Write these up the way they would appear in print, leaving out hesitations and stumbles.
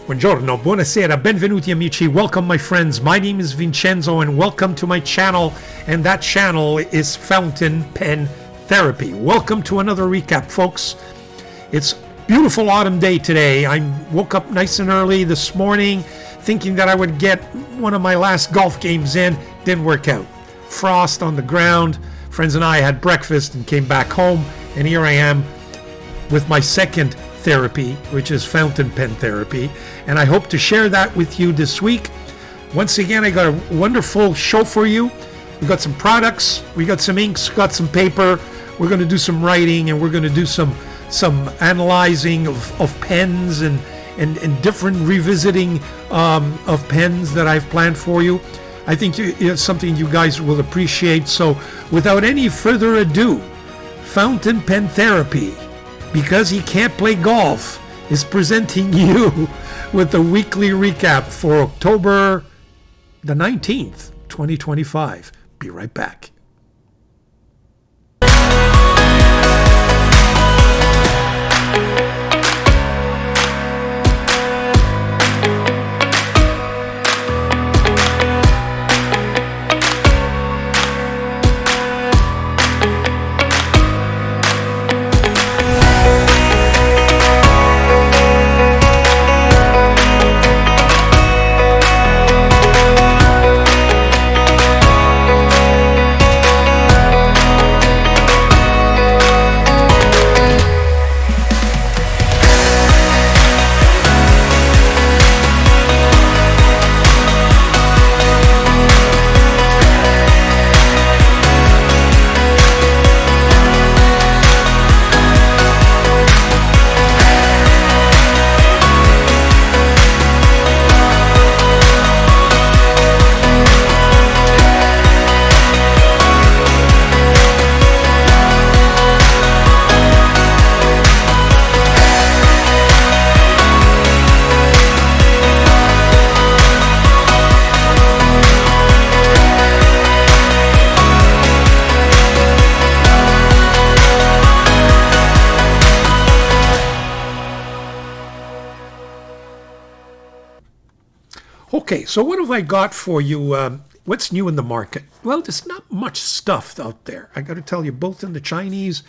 Buongiorno, buonasera, benvenuti amici. Welcome my friends. My name is Vincenzo and welcome to my channel. And that channel is Fountain Pen Therapy. Welcome to another recap, folks. It's beautiful autumn day today. I woke up nice and early this morning thinking that I would get one of my last golf games in. Didn't work out. Frost on the ground. Friends and I had breakfast and came back home. And here I am with my second therapy, which is fountain pen therapy, and I hope to share that with you this week. Once again, I got a wonderful show for you. We got some products, we got some inks, got some paper. We're going to do some writing, and we're going to do some analyzing of pens and different revisiting of pens that I've planned for you. I think it's something you guys will appreciate. So without any further ado, Fountain Pen Therapy, because he can't play golf, is presenting you with the weekly recap for October the 19th, 2025. Be right back. Okay, so what have I got for you? What's new in the market? Well, there's not much stuff out there. I got to tell you, both in the Chinese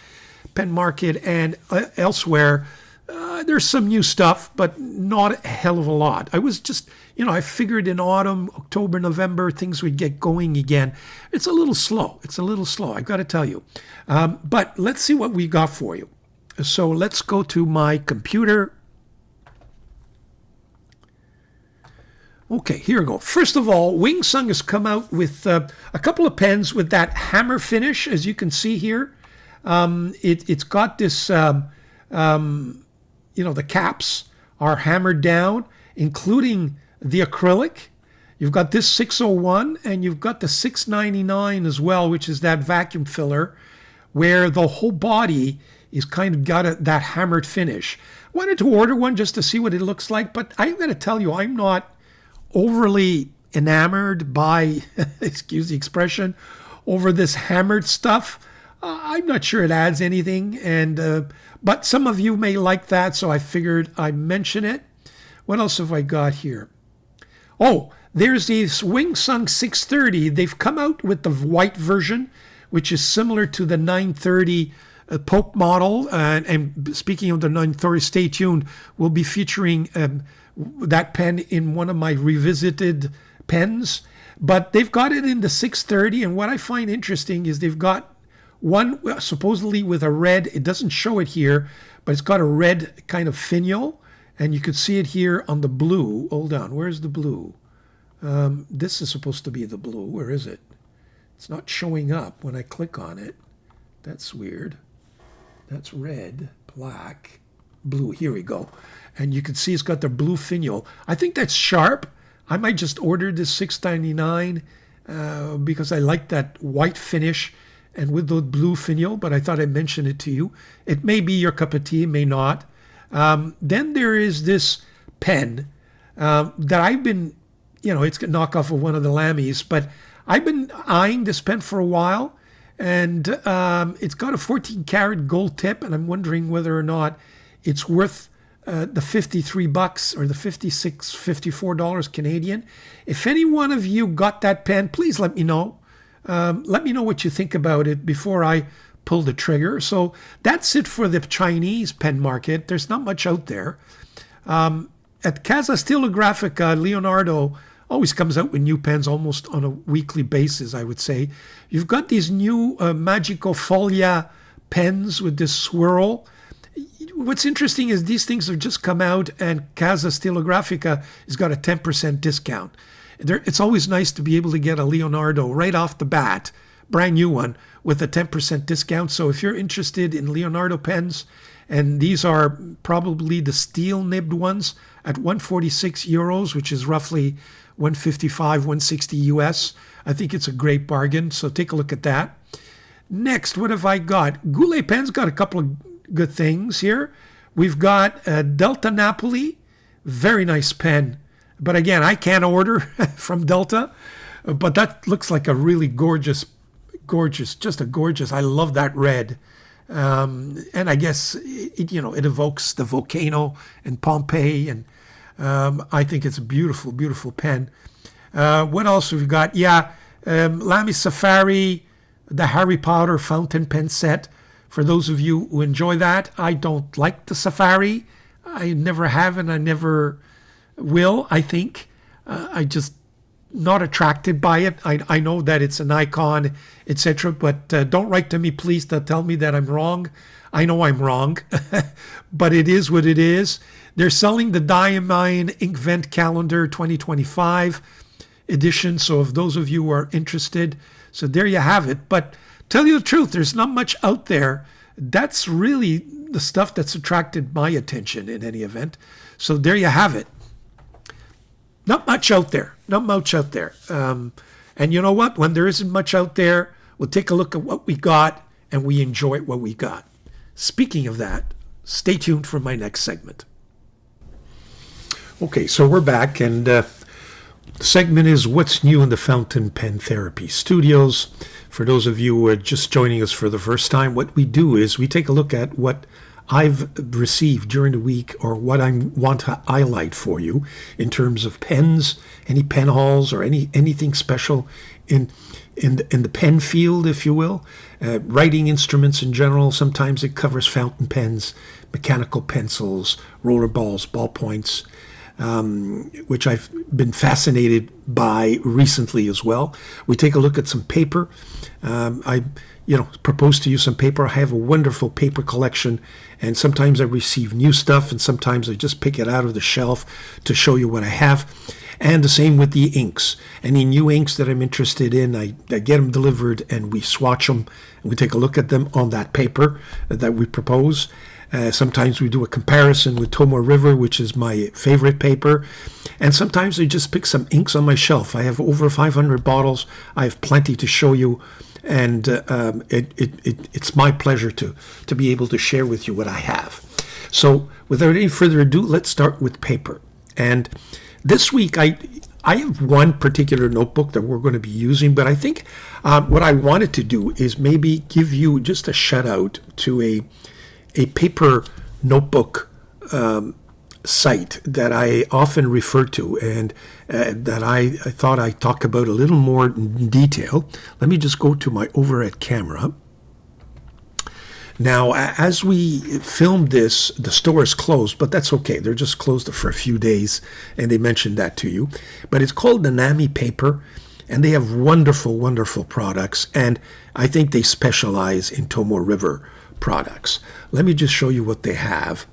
pen market and elsewhere, there's some new stuff, but not a hell of a lot. I was just, I figured in autumn, October, November, things would get going again. It's a little slow. I got to tell you. But let's see what we got for you. So let's go to my computer. Okay, here we go. First of all, Vincenzo has come out with a couple of pens with that hammer finish, as you can see here. It's got this, the caps are hammered down, including the acrylic. You've got this 601, and you've got the 699 as well, which is that vacuum filler, where the whole body is kind of got that hammered finish. I wanted to order one just to see what it looks like, but I'm going to tell you, I'm not overly enamored by, excuse the expression, over this hammered stuff. I'm not sure it adds anything, but some of you may like that, so I figured I'd mention it. What else have I got here? Oh, there's this Vincenzo 630. They've come out with the white version, which is similar to the 930 Pope model. And speaking of the 930, stay tuned. We'll be featuring that pen in one of my revisited pens, but they've got it in the 630. And what I find interesting is they've got one supposedly with a red, it doesn't show it here, but it's got a red kind of finial, and you could see it here on the blue. Hold on, where's the blue? This is supposed to be the blue. Where is it? It's not showing up when I click on it. That's weird. That's red, black, blue. Here we go. And you can see it's got the blue finial. I think that's sharp. I might just order this 699 because I like that white finish and with the blue finial, but I thought I'd mention it to you. It may be your cup of tea, may not. Then there is this pen that I've been, it's a knockoff of one of the Lammies, but I've been eyeing this pen for a while, and it's got a 14 karat gold tip, and I'm wondering whether or not it's worth the $53 or the $54 Canadian. If any one of you got that pen, please let me know. Let me know what you think about it before I pull the trigger. So that's it for the Chinese pen market. There's not much out there. At Casa Stilografica, Leonardo always comes out with new pens almost on a weekly basis, I would say. You've got these new Magico Foglia pens with this swirl. What's interesting is these things have just come out, and Casa Stilografica has got a 10% discount. It's always nice to be able to get a Leonardo right off the bat, brand new one, with a 10% discount. So if you're interested in Leonardo pens, and these are probably the steel nibbed ones at 146 euros, which is roughly 155, 160 US. I think it's a great bargain. So take a look at that. Next, what have I got? Goulet Pen's got a couple of good things here. We've got Delta Napoli, very nice pen. But again, I can't order from Delta, but that looks like a really gorgeous, just a gorgeous. I love that red. And I guess it evokes the volcano and Pompeii, and I think it's a beautiful, beautiful pen. What else have we got? Lamy Safari, the Harry Potter fountain pen set. For those of you who enjoy that, I don't like the Safari. I never have, and I never will. I think I just not attracted by it. I know that it's an icon, etc. But don't write to me, please, to tell me that I'm wrong. I know I'm wrong, but it is what it is. They're selling the Dieman Inkvent Calendar 2025 edition. So if those of you are interested, so there you have it. But tell you the truth, there's not much out there. That's really the stuff that's attracted my attention in any event. So there you have it. Not much out there. Not much out there. And you know what? When there isn't much out there, we'll take a look at what we got, and we enjoy what we got. Speaking of that, stay tuned for my next segment. Okay, so we're back, and the segment is What's New in the Fountain Pen Therapy Studios. For those of you who are just joining us for the first time, what we do is we take a look at what I've received during the week, or what I want to highlight for you in terms of pens, any pen hauls, or anything special in the pen field, if you will. Writing instruments in general. Sometimes it covers fountain pens, mechanical pencils, roller balls, ballpoints, which I've been fascinated by recently as well. We take a look at some paper. I propose to you some paper. I have a wonderful paper collection, and sometimes I receive new stuff, and sometimes I just pick it out of the shelf to show you what I have. And the same with the inks. Any new inks that I'm interested in, I get them delivered, and we swatch them, and we take a look at them on that paper that we propose. Sometimes we do a comparison with Tomoe River, which is my favorite paper. And sometimes I just pick some inks on my shelf. I have over 500 bottles. I have plenty to show you. And it's my pleasure to be able to share with you what I have. So without any further ado, let's start with paper. And this week, I have one particular notebook that we're going to be using, but I think what I wanted to do is maybe give you just a shout out to a paper notebook site that I often refer to, and that I thought I'd talk about a little more in detail. Let me just go to my overhead camera. Now, as we filmed this, the store is closed, but that's okay. They're just closed for a few days, and they mentioned that to you. But it's called Nanami Paper, and they have wonderful, wonderful products, and I think they specialize in Tomoe River products. Let me just show you what they have.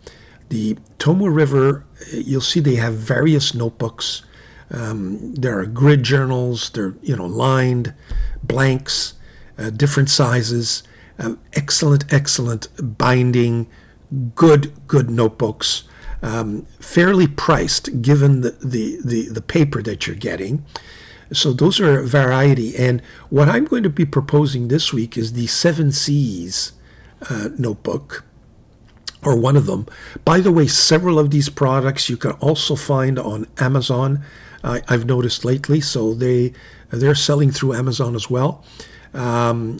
The Tomoe River, you'll see they have various notebooks. There are grid journals, they're lined, blanks, different sizes, excellent binding, good notebooks, fairly priced given the paper that you're getting. So those are a variety. And what I'm going to be proposing this week is the 7 C's notebook, or one of them. By the way, several of these products you can also find on Amazon. I've noticed lately, so they're selling through Amazon as well,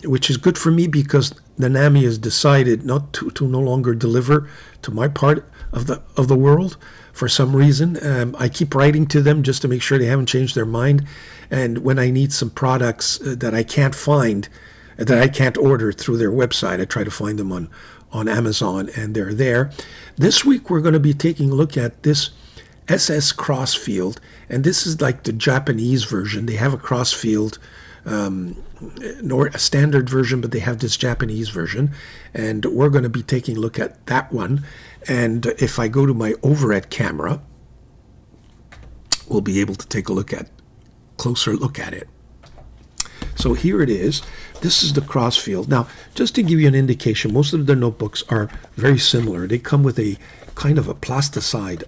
which is good for me because Nanami has decided not to no longer deliver to my part of the world for some reason. I keep writing to them just to make sure they haven't changed their mind. And when I need some products that I can't find, that I can't order through their website, I try to find them on Amazon, and they're there. This week we're going to be taking a look at this SS CROSSFIELD, and this is like the Japanese version. They have a CROSSFIELD, nor a standard version, but they have this Japanese version, and we're going to be taking a look at that one. And if I go to my overhead camera, we'll be able to take a closer look at it. So here it is. This is the CROSSFIELD. Now, just to give you an indication, most of the notebooks are very similar. They come with a kind of a plasticized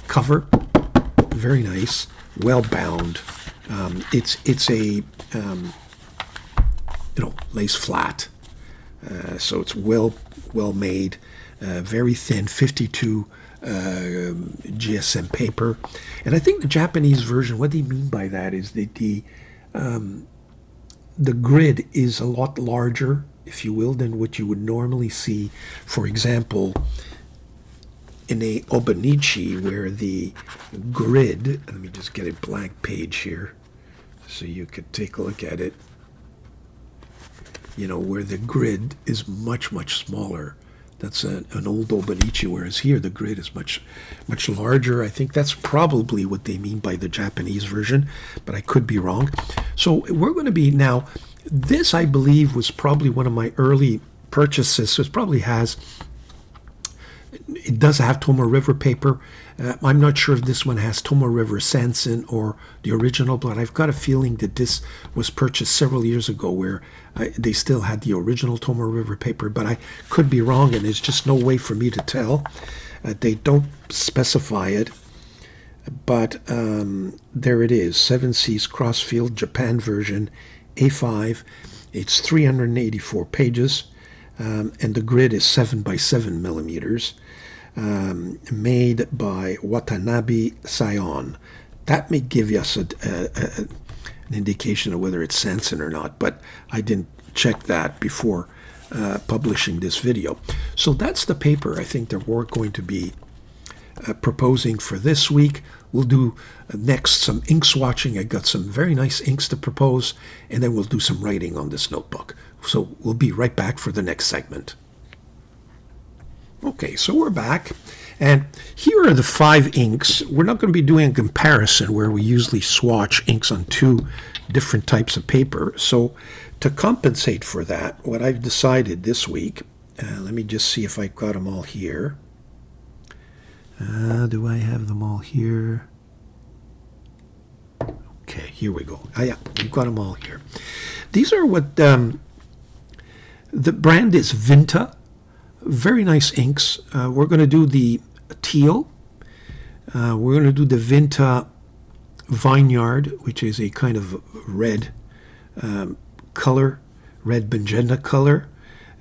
cover. Very nice, well bound. It's a lays flat, so it's well made, very thin, 52 GSM paper. And I think the Japanese version, what they mean by that is that the grid is a lot larger, if you will, than what you would normally see, for example, in a Obonichi, where the grid, let me just get a blank page here so you could take a look at it, where the grid is much, much smaller. That's an old Obonichi, whereas here the grid is much, much larger. I think that's probably what they mean by the Japanese version, but I could be wrong. So we're going to be now, this I believe was probably one of my early purchases, so it does have Tomoe River paper. I'm not sure if this one has Tomoe River Sanson or the original, but I've got a feeling that this was purchased several years ago where they still had the original Tomoe River paper, but I could be wrong, and there's just no way for me to tell. They don't specify it, but there it is, 7 Seas CROSSFIELD Japan version, A5. It's 384 pages. And the grid is 7 by 7 millimeters, made by Watanabe Scion. That may give us an indication of whether it's Sanson or not, but I didn't check that before publishing this video. So that's the paper I think that we're going to be proposing for this week. We'll do next some ink swatching. I got some very nice inks to propose, and then we'll do some writing on this notebook. So we'll be right back for the next segment. Okay, so we're back, and here are the 5 inks. We're not going to be doing a comparison where we usually swatch inks on 2 different types of paper. So to compensate for that, what I've decided this week, let me just see if I've got them all here. Do I have them all here? Okay, here we go. Yeah, we've got them all here. These are what the brand is VINTA. Very nice inks. We're going to do the teal. We're going to do the VINTA Vineyard, which is a kind of red color, red magenta color.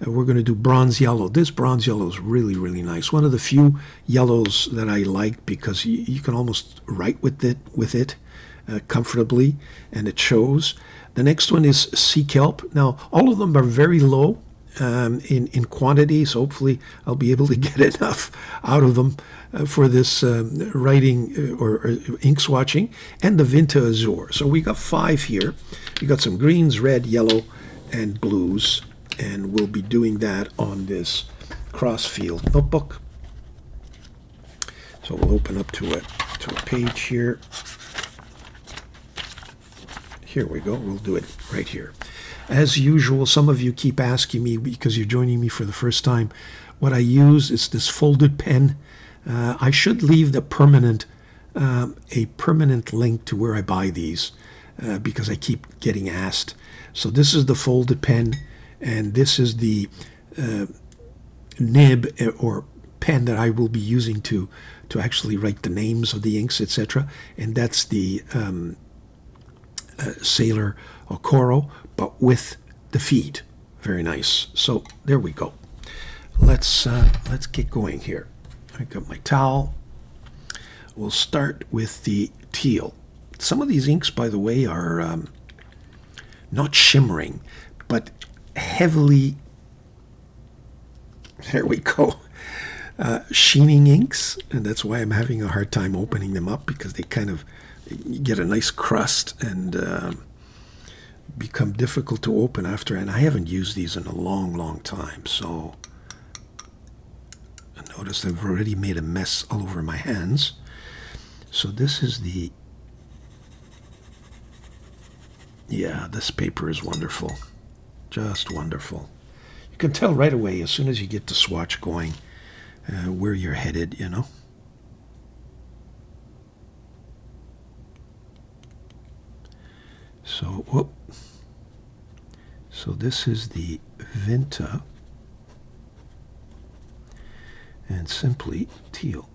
We're going to do bronze yellow. This bronze yellow is really, really nice. One of the few yellows that I like because you can almost write with it comfortably, and it shows. The next one is sea kelp. Now, all of them are very low in quantity, so hopefully I'll be able to get enough out of them for this writing or ink swatching. And the Vinta Azure. So we got 5 here. We got some greens, red, yellow, and blues. And we'll be doing that on this CROSSFIELD notebook. So we'll open up to a page here. Here we go. We'll do it right here. As usual, some of you keep asking me, because you're joining me for the first time, what I use is this folded pen. I should leave a permanent link to where I buy these because I keep getting asked. So this is the folded pen. And this is the nib or pen that I will be using to actually write the names of the inks, etc. And that's the Sailor Okoro, but with the feed. Very nice. So there we go. Let's get going here. I got my towel. We'll start with the teal. Some of these inks, by the way, are not shimmering, but heavily, there we go, sheening inks, and that's why I'm having a hard time opening them up, because they kind of get a nice crust and become difficult to open after. And I haven't used these in a long time, so notice I've already made a mess all over my hands. So this is the, yeah, this paper is wonderful, just wonderful. You can tell right away as soon as you get the swatch going where you're headed, you know. So, whoop. So this is the VINTA and Simply Teal.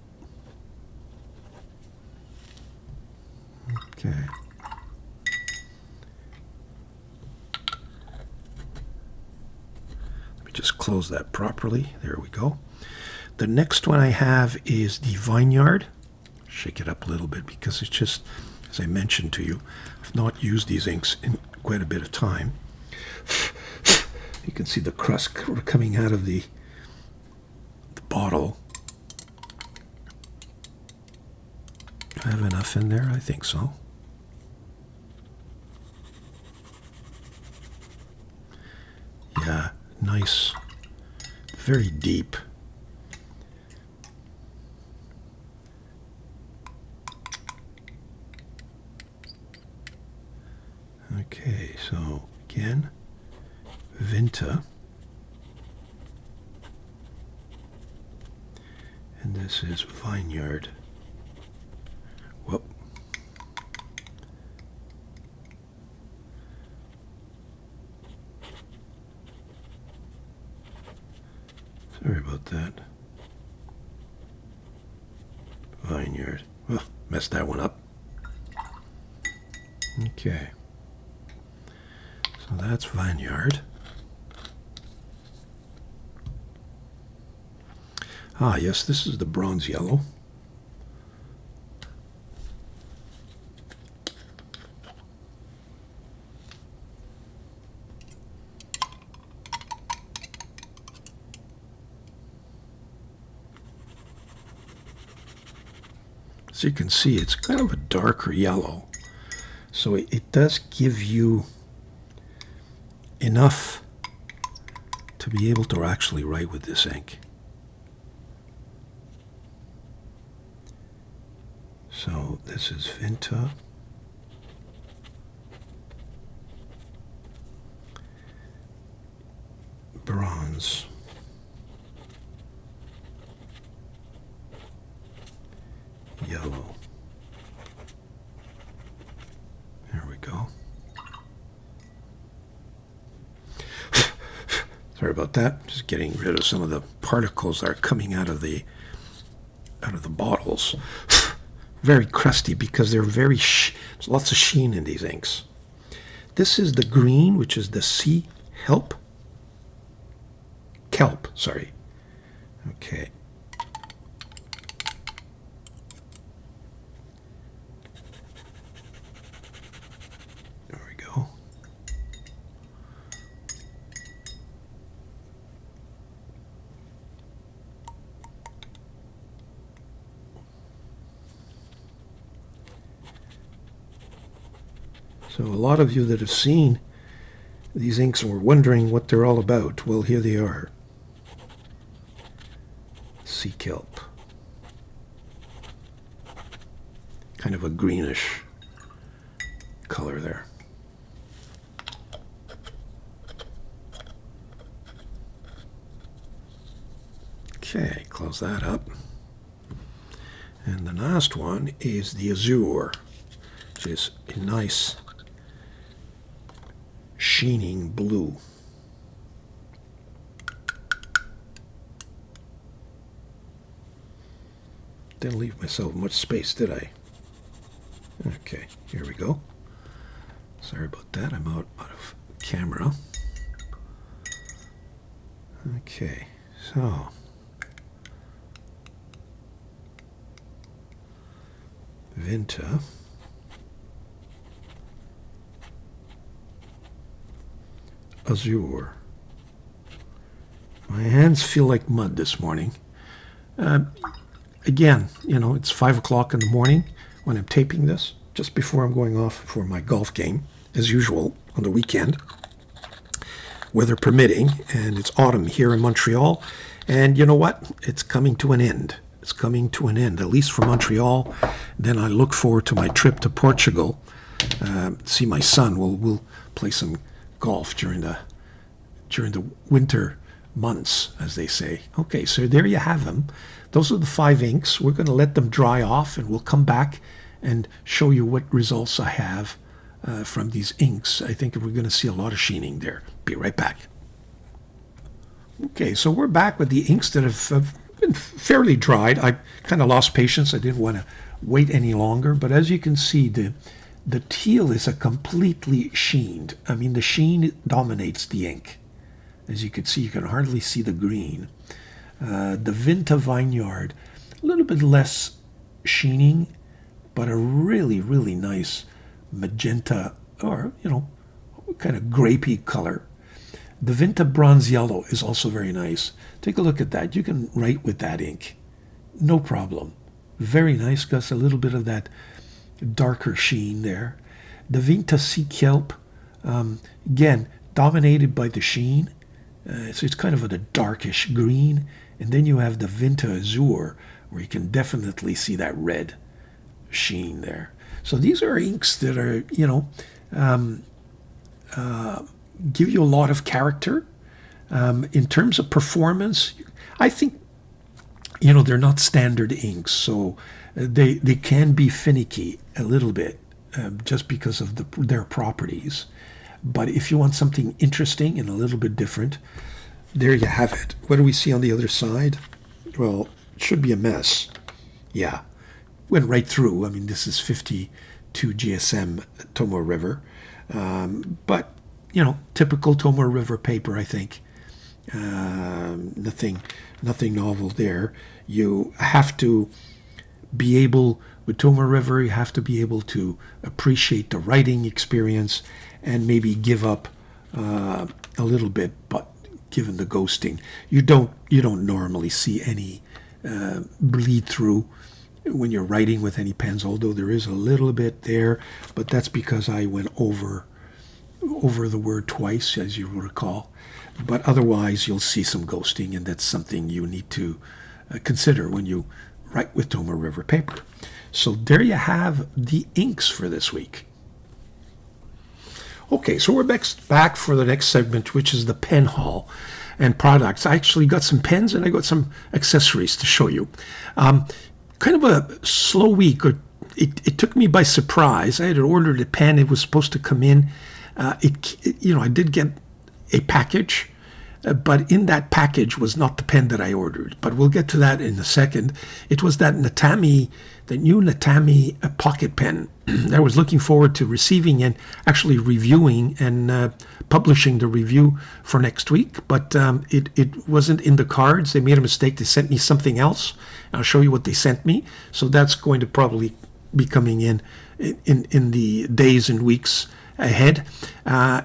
Okay. Let me just close that properly. There we go. The next one I have is the Vineyard. Shake it up a little bit because it's just, as I mentioned to you, I've not used these inks in quite a bit of time. You can see the crust coming out of the bottle. I have enough in there? I think so. Yeah, nice, very deep. Okay, so again, VINTA, and this is Vineyard. Whoop. Sorry about that. Vineyard. Oh, messed that one up. Okay. So that's Vineyard. Ah, yes, this is the bronze yellow. As you can see, it's kind of a darker yellow. So it does give you enough to be able to actually write with this ink. So this is VINTA. Bronze. Yellow. There we go. Sorry about that. Just getting rid of some of the particles that are coming out of the bottles. Very crusty because they're very there's lots of sheen in these inks. This is the green, which is the sea kelp, sorry. Okay. There we go. So a lot of you that have seen these inks and were wondering what they're all about, well, here they are. Sea kelp. Kind of a greenish color there. Okay, close that up. And the last one is the azure, which is a nice sheening blue. Didn't leave myself much space, did I? Okay, here we go. Sorry about that, I'm out of camera. Okay, so VINTA. Azure. My hands feel like mud this morning. Again, it's 5 o'clock in the morning when I'm taping this, just before I'm going off for my golf game, as usual, on the weekend, weather permitting, and it's autumn here in Montreal. And you know what? It's coming to an end. It's coming to an end, at least for Montreal. Then I look forward to my trip to Portugal. See my son. We'll play some golf during the winter months, as they say. Okay, so there you have them. Those are the 5 inks. We're going to let them dry off, and we'll come back and show you what results I have from these inks. I think we're going to see a lot of sheening there. Be right back. Okay, so we're back with the inks that have been fairly dried. I kind of lost patience. I didn't want to wait any longer, but as you can see, the teal is a completely sheened. I mean, the sheen dominates the ink. As you can see, you can hardly see the green. The VINTA Vineyard, a little bit less sheening, but a really, really nice magenta, or, kind of grapey color. The VINTA Bronze Yellow is also very nice. Take a look at that. You can write with that ink. No problem. Very nice. Got a little bit of that darker sheen there. The VINTA Sea Kelp, again, dominated by the sheen. So it's kind of a darkish green. And then you have the VINTA Azure, where you can definitely see that red sheen there. So these are inks that are, give you a lot of character. In terms of performance, I think, they're not standard inks, so they can be finicky a little bit just because of their properties. But if you want something interesting and a little bit different, there you have it. What do we see on the other side? Well, it should be a mess. Yeah, went right through. I mean, this is 52 GSM Tomoe River. But, typical Tomoe River paper, I think. Nothing novel there. You have to be able, with Tomoe River, you have to be able to appreciate the writing experience and maybe give up a little bit, but given the ghosting, you don't normally see any bleed through when you're writing with any pens, although there is a little bit there, but that's because I went over the word twice, as you recall. But otherwise, you'll see some ghosting, and that's something you need to consider when you write with Tomoe River paper. So there you have the inks for this week. Okay, so we're back for the next segment, which is the pen haul and products. I actually got some pens and I got some accessories to show you. Kind of a slow week. It took me by surprise. I had ordered a pen. It was supposed to come in. I did get a package, but in that package was not the pen that I ordered. But we'll get to that in a second. It was that new Natami pocket pen. I was looking forward to receiving and actually reviewing and publishing the review for next week, but it wasn't in the cards. They made a mistake. They sent me something else. I'll show you what they sent me. So that's going to probably be coming in the days and weeks ahead.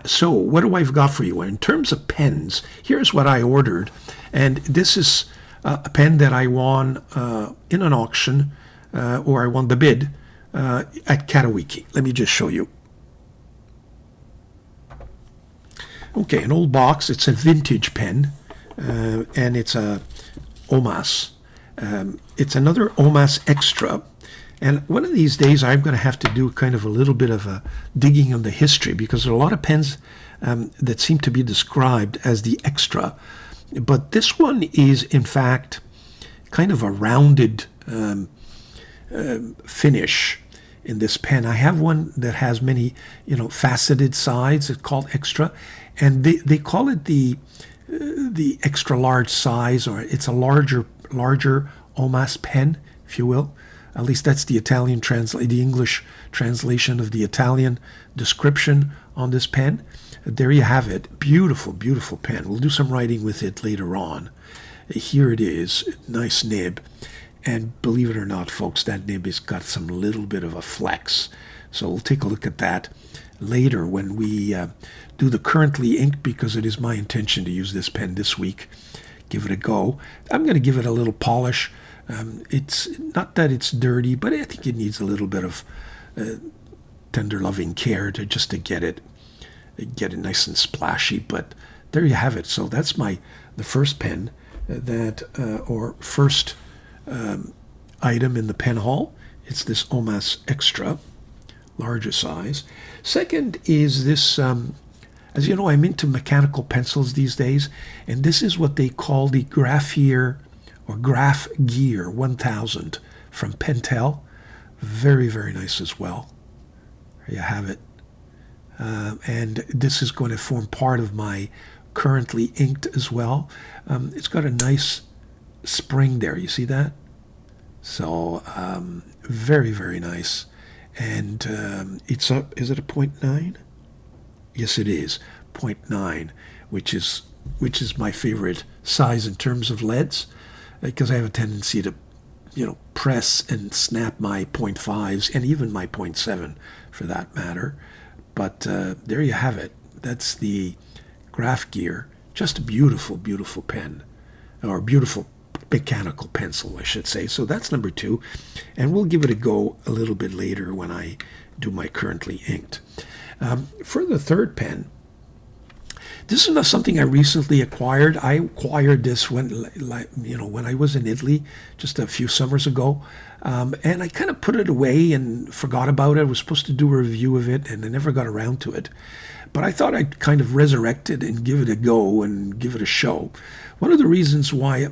So what do I've got for you? In terms of pens, here's what I ordered. And this is a pen that I won in an auction, or I won the bid at Katawiki. Let me just show you. Okay, an old box. It's a vintage pen, and it's a Omas. It's another Omas Extra. And one of these days, I'm going to have to do kind of a little bit of a digging on the history, because there are a lot of pens that seem to be described as the Extra. But this one is, in fact, kind of a rounded finish in this pen. I have one that has many, faceted sides. It's called Extra, and they call it the extra large size, or it's a larger Omas pen, if you will. At least that's the the English translation of the Italian description on this pen. There you have it. Beautiful, beautiful pen. We'll do some writing with it later on. Here it is. Nice nib. And believe it or not, folks, that nib has got some little bit of a flex. So we'll take a look at that later when we do the currently inked, because it is my intention to use this pen this week. give it a go. I'm going to give it a little polish. It's not that it's dirty, but I think it needs a little bit of tender, loving care to just to get it nice and splashy. But there you have it. So that's the first pen or first item in the pen haul. It's this Omas Extra, larger size. Second is this. As you know, I'm into mechanical pencils these days, and this is what they call the Graphier or Graph Gear 1000 from Pentel. Very, very nice as well. There you have it. And this is going to form part of my currently inked as well. It's got a nice spring there. You see that? So very, very nice. And it's up. Is it a 0.9? Yes, it is 0.9, which is my favorite size in terms of leads, because I have a tendency to, press and snap my 0.5s and even my 0.7 for that matter. But there you have it. That's the Graph Gear. Just a beautiful, beautiful pen, or beautiful mechanical pencil, I should say. So that's number 2, and we'll give it a go a little bit later when I do my currently inked. For the third pen, this is not something I recently acquired. I acquired this when I was in Italy just a few summers ago, and I kind of put it away and forgot about it. I was supposed to do a review of it, and I never got around to it. But I thought I'd kind of resurrect it and give it a go and give it a show. One of the reasons why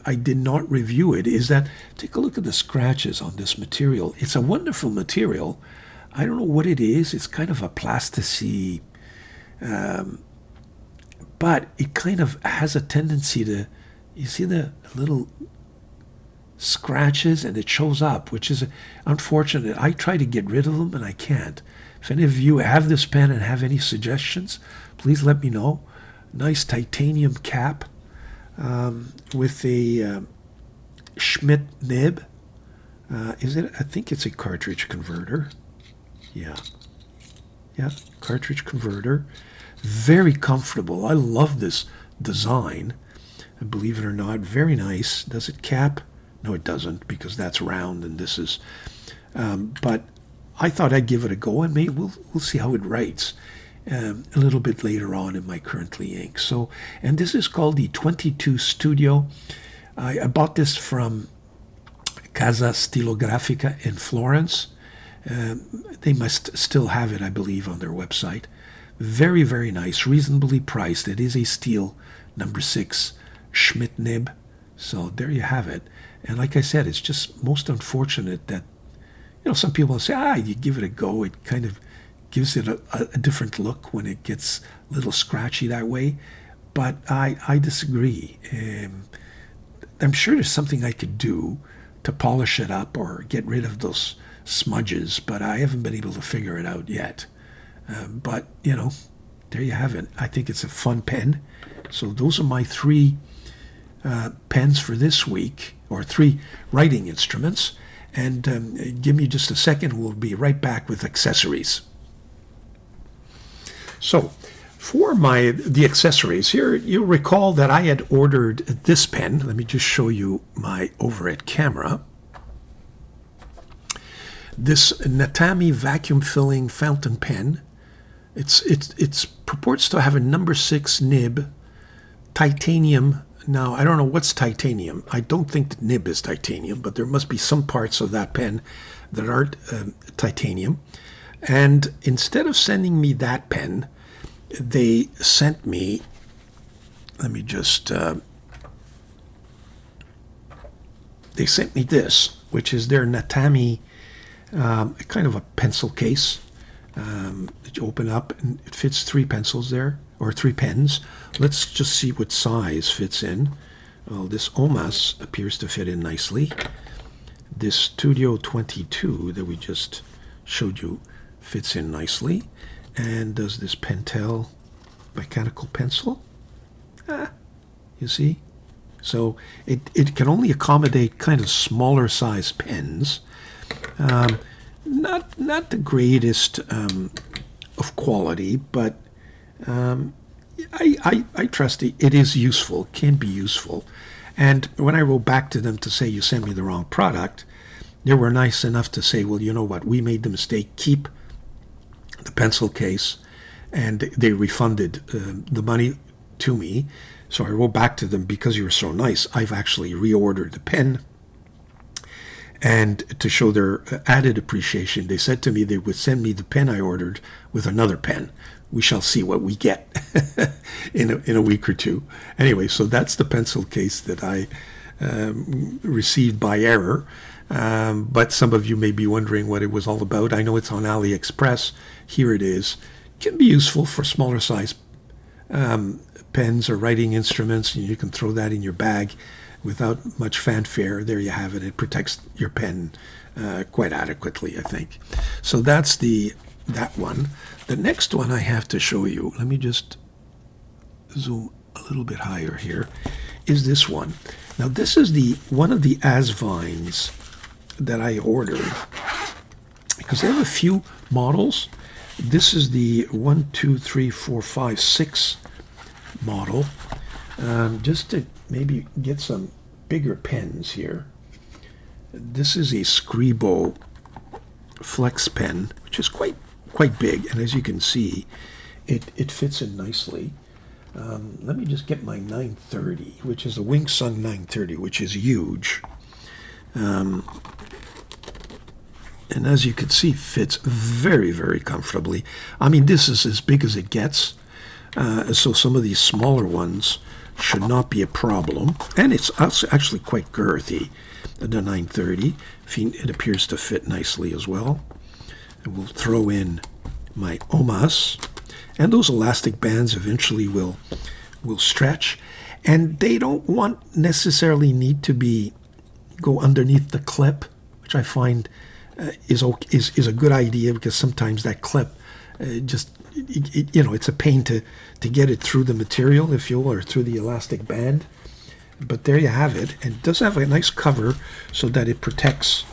I did not review it is that, take a look at the scratches on this material. It's a wonderful material. I don't know what it is. It's kind of a plasticity, but it kind of has a tendency to, you see the little scratches, and it shows up, which is unfortunate. I try to get rid of them, and I can't. If any of you have this pen and have any suggestions, please let me know. Nice titanium cap with a Schmidt nib. Is it? I think it's a cartridge converter. Yeah, cartridge converter. Very comfortable. I love this design. Believe it or not, very nice. Does it cap? No, it doesn't, because that's round and this is. But I thought I'd give it a go, and maybe we'll see how it writes a little bit later on in my currently ink. So, and this is called the 22 Studio. I bought this from Casa Stilografica in Florence. They must still have it, I believe, on their website. Very, very nice, reasonably priced. It is a steel number 6 Schmidt nib. So there you have it. And like I said, it's just most unfortunate that, some people say, you give it a go. It kind of gives it a different look when it gets a little scratchy that way. But I disagree. I'm sure there's something I could do to polish it up or get rid of those smudges, but I haven't been able to figure it out yet. But there you have it. I think it's a fun pen. So those are my 3 pens for this week, or 3 writing instruments. And give me just a second, we'll be right back with accessories. So for the accessories here, you'll recall that I had ordered this pen. Let me just show you my overhead camera. This Natami vacuum filling fountain pen. It's purports to have a number 6 nib, titanium. Now, I don't know what's titanium. I don't think the nib is titanium, but there must be some parts of that pen that aren't titanium. And instead of sending me that pen, they sent me, let me just, they sent me this, which is their Natami, kind of a pencil case. That you open up, and it fits 3 pencils there, or 3 pens. Let's just see what size fits in. Well, this Omas appears to fit in nicely. This Studio 22 that we just showed you fits in nicely. And does this Pentel mechanical pencil? You see? So it can only accommodate kind of smaller size pens. Not the greatest of quality, but I trust it is useful, can be useful. And when I wrote back to them to say you sent me the wrong product, they were nice enough to say, well, you know what, we made the mistake, keep the pencil case, and they refunded the money to me. So I wrote back to them, because you were so nice, I've actually reordered the pen. And to show their added appreciation, they said to me they would send me the pen I ordered with another pen. We shall see what we get in a week or two. Anyway, so that's the pencil case that I received by error. But some of you may be wondering what it was all about. I know it's on AliExpress. Here it is. It can be useful for smaller size pens or writing instruments. You can throw that in your bag without much fanfare. There you have it. It protects your pen quite adequately, I think. So that's that one. The next one I have to show you, let me just zoom a little bit higher here, is this one. Now this is one of the Asvines that I ordered, because they have a few models. This is the 1, 2, 3, 4, 5, 6 model. Just to maybe get some bigger pens here. This is a Scribo Flex pen, which is quite big, and as you can see, it fits in nicely. Let me just get my 930, which is a Wing Sung 930, which is huge. And as you can see, fits very, very comfortably. I mean, this is as big as it gets. So some of these smaller ones should not be a problem. And it's actually quite girthy, the 930. It appears to fit nicely as well. And we'll throw in my OMAS. And those elastic bands eventually will stretch. And they don't necessarily need to go underneath the clip, which I find is a good idea, because sometimes that clip it's a pain to get it through the material, if you will, or through the elastic band. But there you have it. And it does have a nice cover so that it protects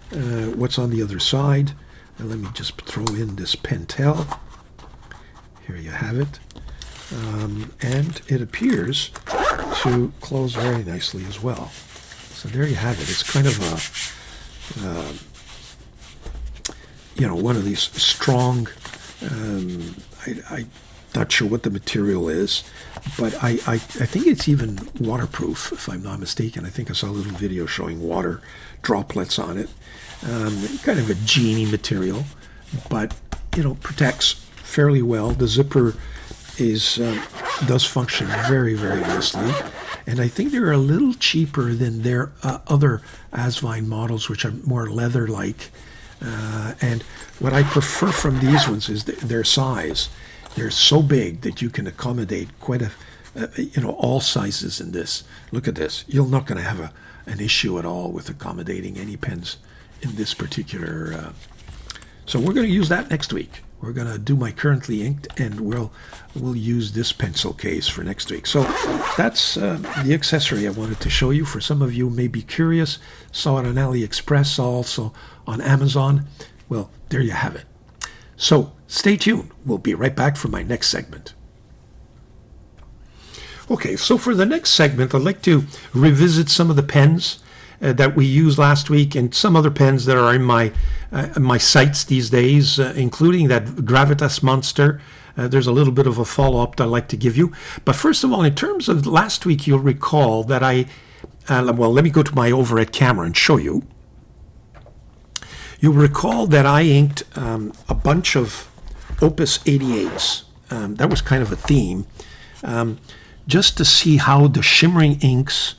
what's on the other side. And let me just throw in this Pentel. Here you have it. And it appears to close very nicely as well. So there you have it. It's kind of one of these strong, I'm not sure what the material is, but I think it's even waterproof, if I'm not mistaken. I think I saw a little video showing water droplets on it. Kind of a genie material, but protects fairly well. The zipper does function very, very nicely, and I think they're a little cheaper than their other Asvine models, which are more leather-like. And what I prefer from these ones is their size. They're so big that you can accommodate quite all sizes in this. Look at this. You're not going to have an issue at all with accommodating any pens in this particular. So we're going to use that next week. We're going to do my currently inked, and we'll use this pencil case for next week. So that's the accessory I wanted to show you. For some of you who may be curious, saw it on AliExpress, saw also on Amazon. Well, there you have it. So stay tuned. We'll be right back for my next segment. Okay, so for the next segment, I'd like to revisit some of the pens that we used last week, and some other pens that are in my sights these days, including that Gravitas Monster. There's a little bit of a follow-up that I'd like to give you. But first of all, in terms of last week, you'll recall that let me go to my overhead camera and show you. You'll recall that I inked a bunch of Opus 88s. That was kind of a theme, just to see how the shimmering inks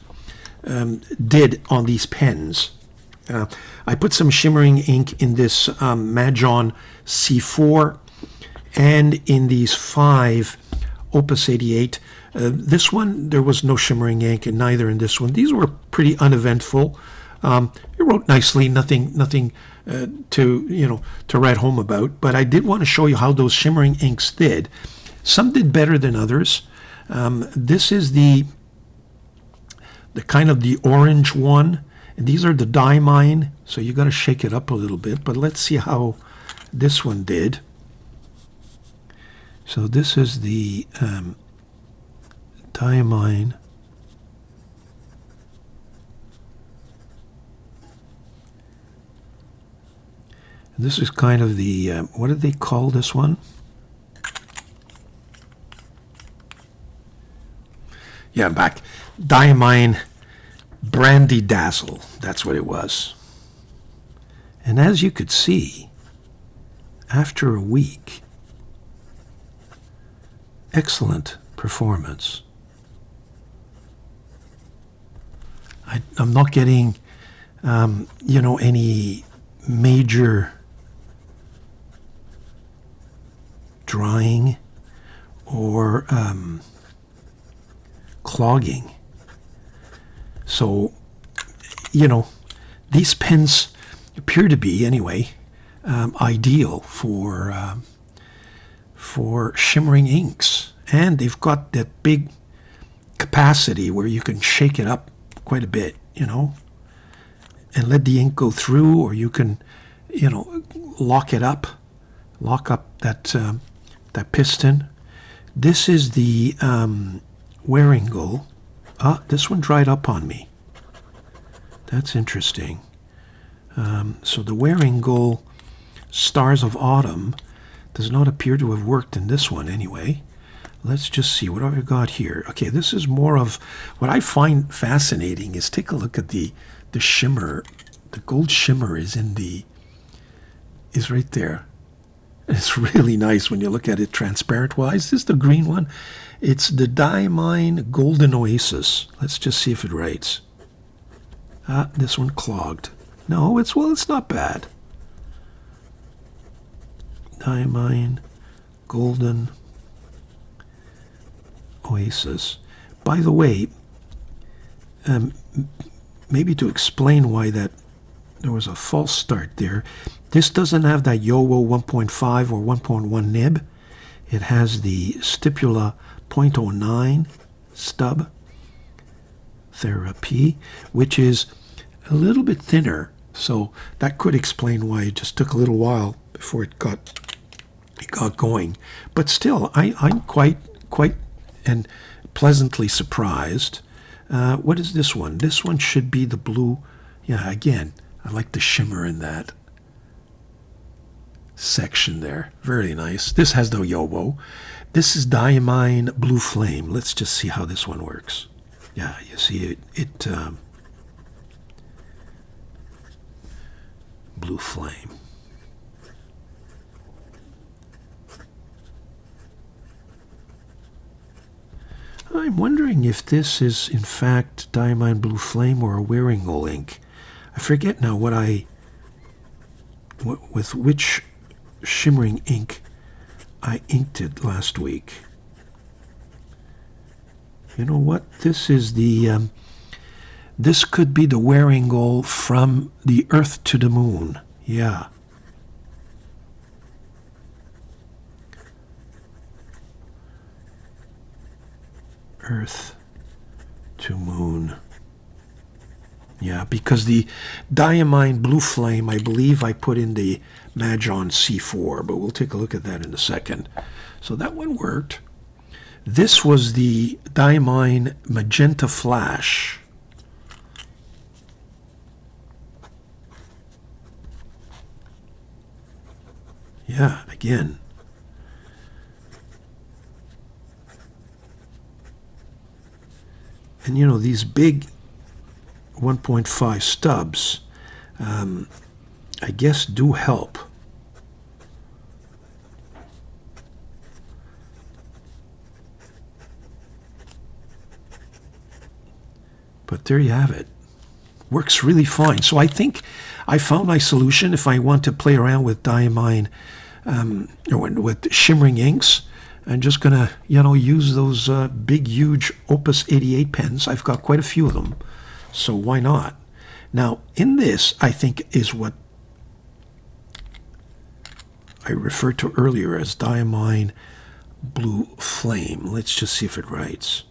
did on these pens. I put some shimmering ink in this Majon C4 and in these 5 Opus 88. This one, there was no shimmering ink, and neither in this one. These were pretty uneventful. It wrote nicely, nothing to write home about. But I did want to show you how those shimmering inks did. Some did better than others. This is the kind of the orange one, and these are the Dieman, so you got to shake it up a little bit. But let's see how this one did. So this is the Dieman. And this is kind of the, what did they call this one? Yeah, I'm back. Dieman Brandy Dazzle. That's what it was. And as you could see, after a week, excellent performance. I'm not getting, any major drying or clogging. So, these pens appear to be, anyway, ideal for shimmering inks. And they've got that big capacity where you can shake it up quite a bit, and let the ink go through, or you can, lock up that piston. This is the wearing goal. This one dried up on me. That's interesting. So the wearing goal Stars of Autumn does not appear to have worked in this one anyway. Let's just see what have I got here. Okay, this is more of what I find fascinating is take a look at the shimmer. The gold shimmer is right there. It's really nice when you look at it transparent wise. This is the green one. It's the Dieman Golden Oasis. Let's just see if it writes. This one clogged. No, it's not bad. Dieman Golden Oasis. By the way, maybe to explain why there was a false start there, this doesn't have that Yowo 1.5 or 1.1 nib. It has the Stipula 0.09 stub therapy, which is a little bit thinner. So that could explain why it just took a little while before it got going. But still, I'm quite and pleasantly surprised. What is this one? This one should be the blue. Yeah, again, I like the shimmer in that section there. Very nice. This has the Yobo. This is Dieman Blue Flame. Let's just see how this one works. Yeah, you see it Blue Flame. I'm wondering if this is in fact Dieman Blue Flame or a wearing goal ink. I forget now with which shimmering ink I inked it last week. You know what? This is the this could be the wearing goal from the Earth to the Moon. Yeah. Earth to Moon. Yeah, because the Dieman Blue Flame, I believe I put in the Majon C4, but we'll take a look at that in a second. So that one worked. This was the Dieman Magenta Flash. Yeah, again. And you know, these big 1.5 stubs, I guess, do help. But there you have it. Works really fine. So I think I found my solution if I want to play around with Dieman, or with shimmering inks. I'm just going to, use those big, huge Opus 88 pens. I've got quite a few of them, so why not? Now, in this, I think, is what I referred to earlier as Dieman Blue Flame. Let's just see if it writes.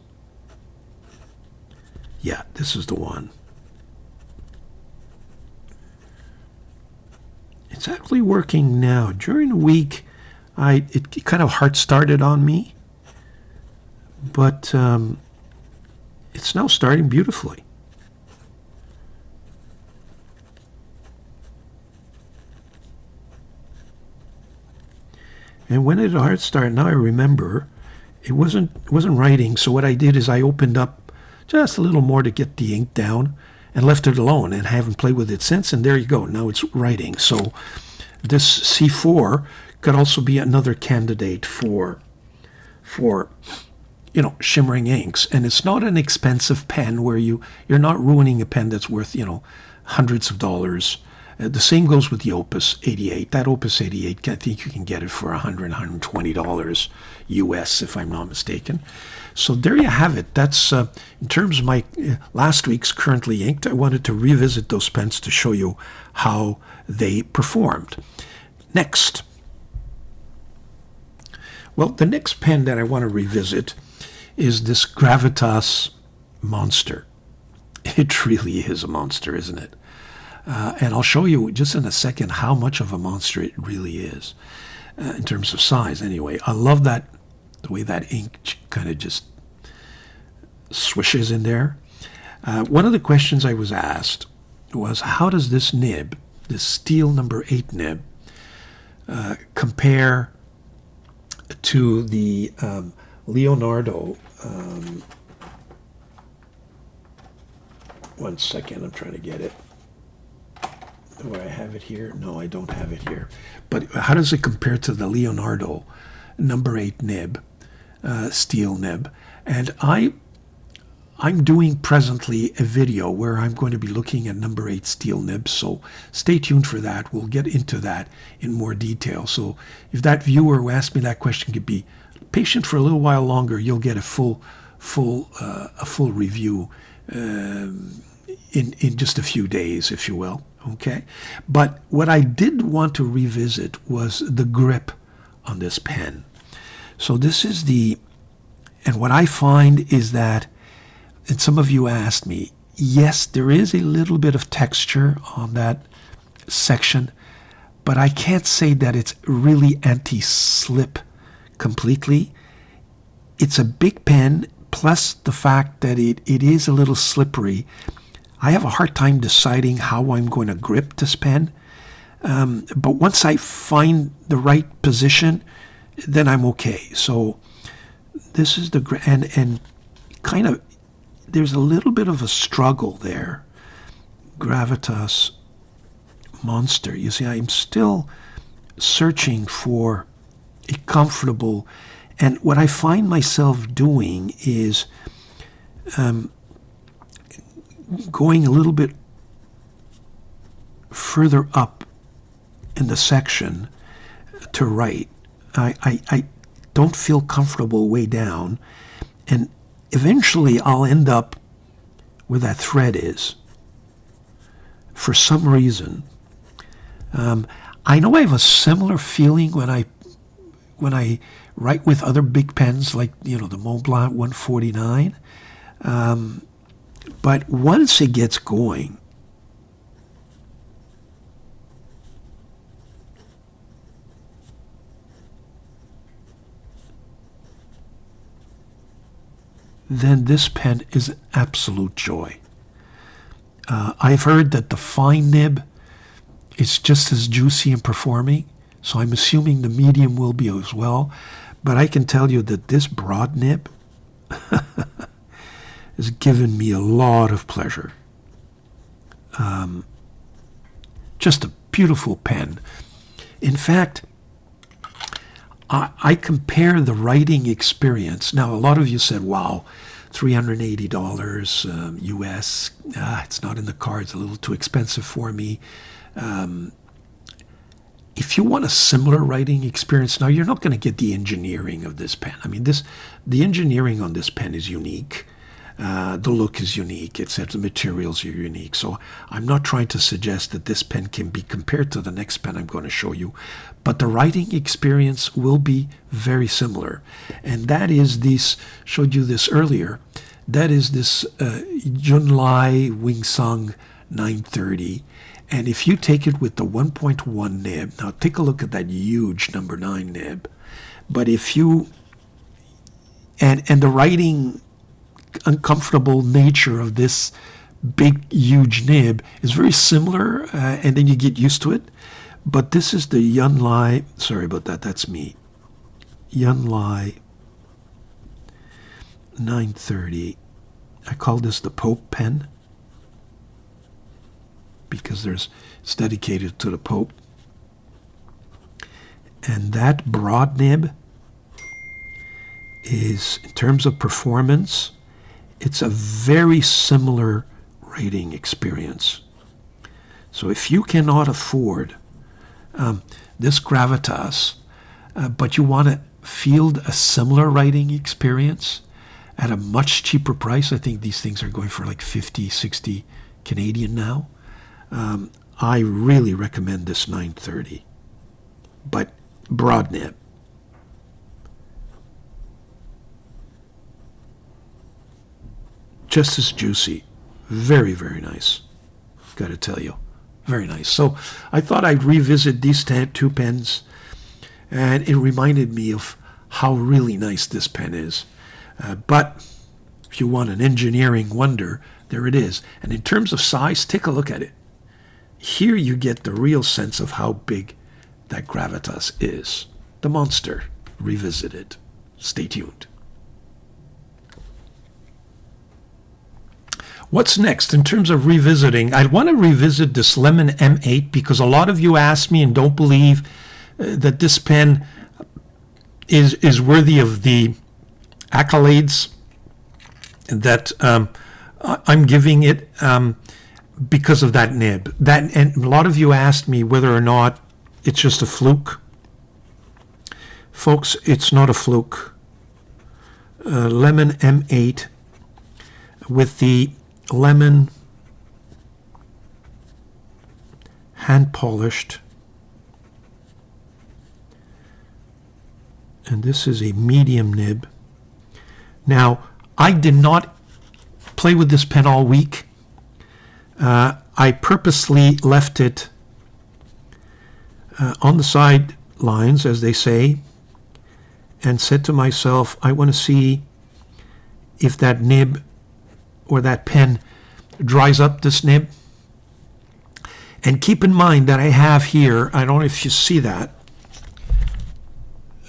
Yeah, this is the one. It's actually working now. During the week, it kind of hard started on me, but it's now starting beautifully. And when it started, now I remember, it wasn't writing. So what I did is I opened up just a little more to get the ink down and left it alone, and haven't played with it since. And there you go. Now it's writing. So this C4 could also be another candidate for shimmering inks. And it's not an expensive pen where you're not ruining a pen that's worth hundreds of dollars. The same goes with the Opus 88. That Opus 88, I think you can get it for $100, $120 US, if I'm not mistaken. So there you have it. That's in terms of my last week's Currently Inked. I wanted to revisit those pens to show you how they performed. Next. Well, the next pen that I want to revisit is this Gravitas Monster. It really is a monster, isn't it? And I'll show you just in a second how much of a monster it really is, in terms of size anyway. I love that, the way that ink kind of just swishes in there. One of the questions I was asked was, how does this nib, this steel number 8 nib, compare to the Leonardo? One second, I'm trying to get it. Do I have it here? No, I don't have it here. But how does it compare to the Leonardo number 8 nib, steel nib? And I'm doing presently a video where I'm going to be looking at number 8 steel nibs, so stay tuned for that. We'll get into that in more detail. So if that viewer who asked me that question could be patient for a little while longer, you'll get a full review in just a few days, if you will. Okay, but what I did want to revisit was the grip on this pen. So this is and what I find is that, and some of you asked me, yes, there is a little bit of texture on that section, but I can't say that it's really anti-slip completely. It's a big pen, plus the fact that it is a little slippery. I have a hard time deciding how I'm going to grip this pen, but once I find the right position, then I'm okay. So this is and kind of, there's a little bit of a struggle there. Gravitas Monster. You see, I'm still searching for a comfortable, and what I find myself doing is going a little bit further up in the section to write. I don't feel comfortable way down, and eventually I'll end up where that thread is for some reason. I know I have a similar feeling when I write with other big pens like the Montblanc 149. But once it gets going, then this pen is an absolute joy. I've heard that the fine nib is just as juicy and performing, so I'm assuming the medium will be as well. But I can tell you that this broad nib has given me a lot of pleasure. Just a beautiful pen. In fact, I compare the writing experience. Now, a lot of you said, wow, $380 US. It's not in the cards, a little too expensive for me. If you want a similar writing experience, now you're not going to get the engineering of this pen. I mean, the engineering on this pen is unique. The look is unique. The materials are unique. So I'm not trying to suggest that this pen can be compared to the next pen I'm going to show you, but the writing experience will be very similar. And that is this, showed you this earlier, that is this Junlai Wingsung 930. And if you take it with the 1.1 nib, now take a look at that huge number 9 nib. But if you, and the writing uncomfortable nature of this big, huge nib is very similar, and then you get used to it. But this is the Yunlai, sorry about that, that's me. Yunlai 930. I call this the Pope pen because it's dedicated to the Pope. And that broad nib is, in terms of performance, it's a very similar writing experience. So if you cannot afford this gravitas, but you want to field a similar writing experience at a much cheaper price, I think these things are going for like 50, 60 Canadian now. I really recommend this 930, but broad nib. Just as juicy. Very, very nice. Got to tell you. Very nice. So I thought I'd revisit these two pens, and it reminded me of how really nice this pen is. But if you want an engineering wonder, there it is. And in terms of size, take a look at it. Here you get the real sense of how big that gravitas is. The monster revisited. Stay tuned. What's next in terms of revisiting? I want to revisit this Lemon M8 because a lot of you ask me and don't believe that this pen is worthy of the accolades that I'm giving it because of that nib. And a lot of you asked me whether or not it's just a fluke. Folks, it's not a fluke. Lemon M8 with the lemon hand polished, and this is a medium nib. Now, I did not play with this pen all week. I purposely left it on the sidelines, as they say, and said to myself, I want to see if that nib or that pen dries up this nib. And keep in mind that I have here, I don't know if you see that,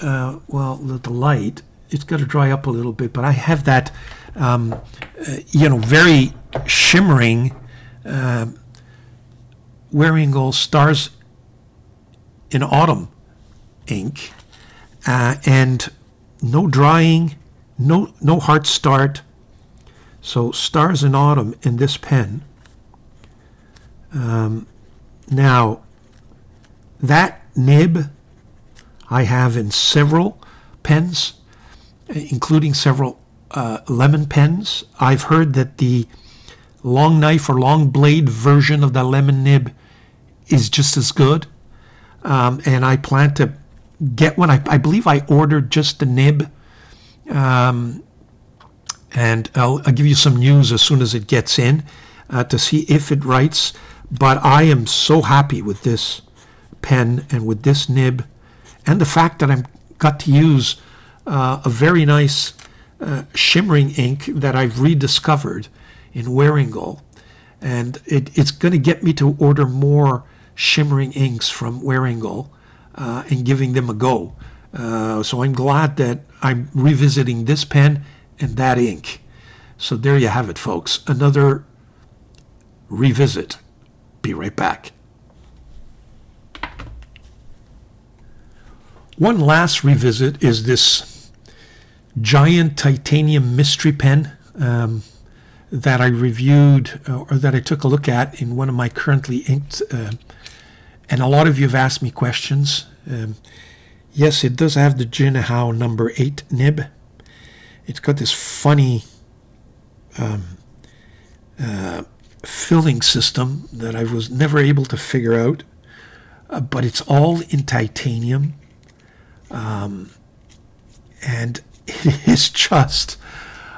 well, the light, it's got to dry up a little bit, but I have that, very shimmering Wearingeul Stars in Autumn ink, and no drying, no hard start. So Stars in Autumn in this pen. Now, that nib I have in several pens, including several lemon pens. I've heard that the long knife or long blade version of the lemon nib is just as good. And I plan to get one. I believe I ordered just the nib. And I'll give you some news as soon as it gets in to see if it writes. But I am so happy with this pen and with this nib, and the fact that I've got to use a very nice shimmering ink that I've rediscovered in Wearingeul. And it's going to get me to order more shimmering inks from Wearingeul and giving them a go. So I'm glad that I'm revisiting this pen and that ink. So there you have it, folks. Another revisit. Be right back. One last revisit is this giant titanium mystery pen that I reviewed or that I took a look at in one of my currently inked. And a lot of you have asked me questions. Yes, it does have the Jinhao number 8 nib. It's got this funny filling system that I was never able to figure out, but it's all in titanium, and it is just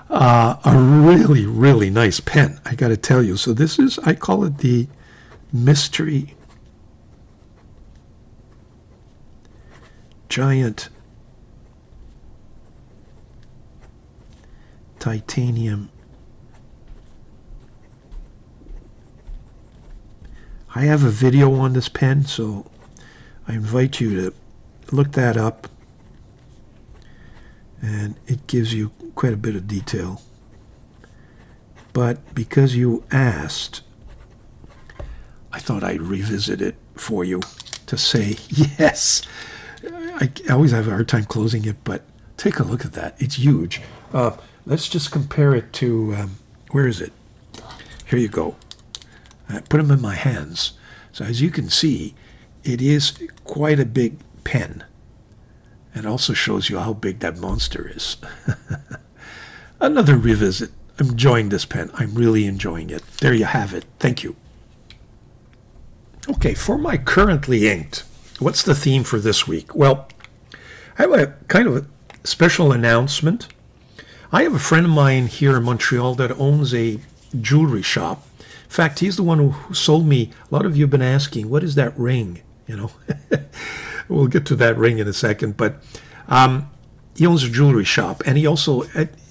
a really, really nice pen, I got to tell you. So this is, I call it the Mystery Giant Titanium I have a video on this pen, so I invite you to look that up. And it gives you quite a bit of detail. But because you asked, I thought I'd revisit it for you to say yes. I always have a hard time closing it, but take a look at that. It's huge. Let's just compare it to, where is it? Here you go. I put them in my hands. So as you can see, it is quite a big pen. It also shows you how big that monster is. Another revisit. I'm enjoying this pen. I'm really enjoying it. There you have it. Thank you. Okay, for my currently inked, what's the theme for this week? Well, I have a kind of a special announcement. I have a friend of mine here in Montreal that owns a jewelry shop. In fact, he's the one who sold me. A lot of you have been asking, what is that ring? You know, we'll get to that ring in a second. But he owns a jewelry shop, and he also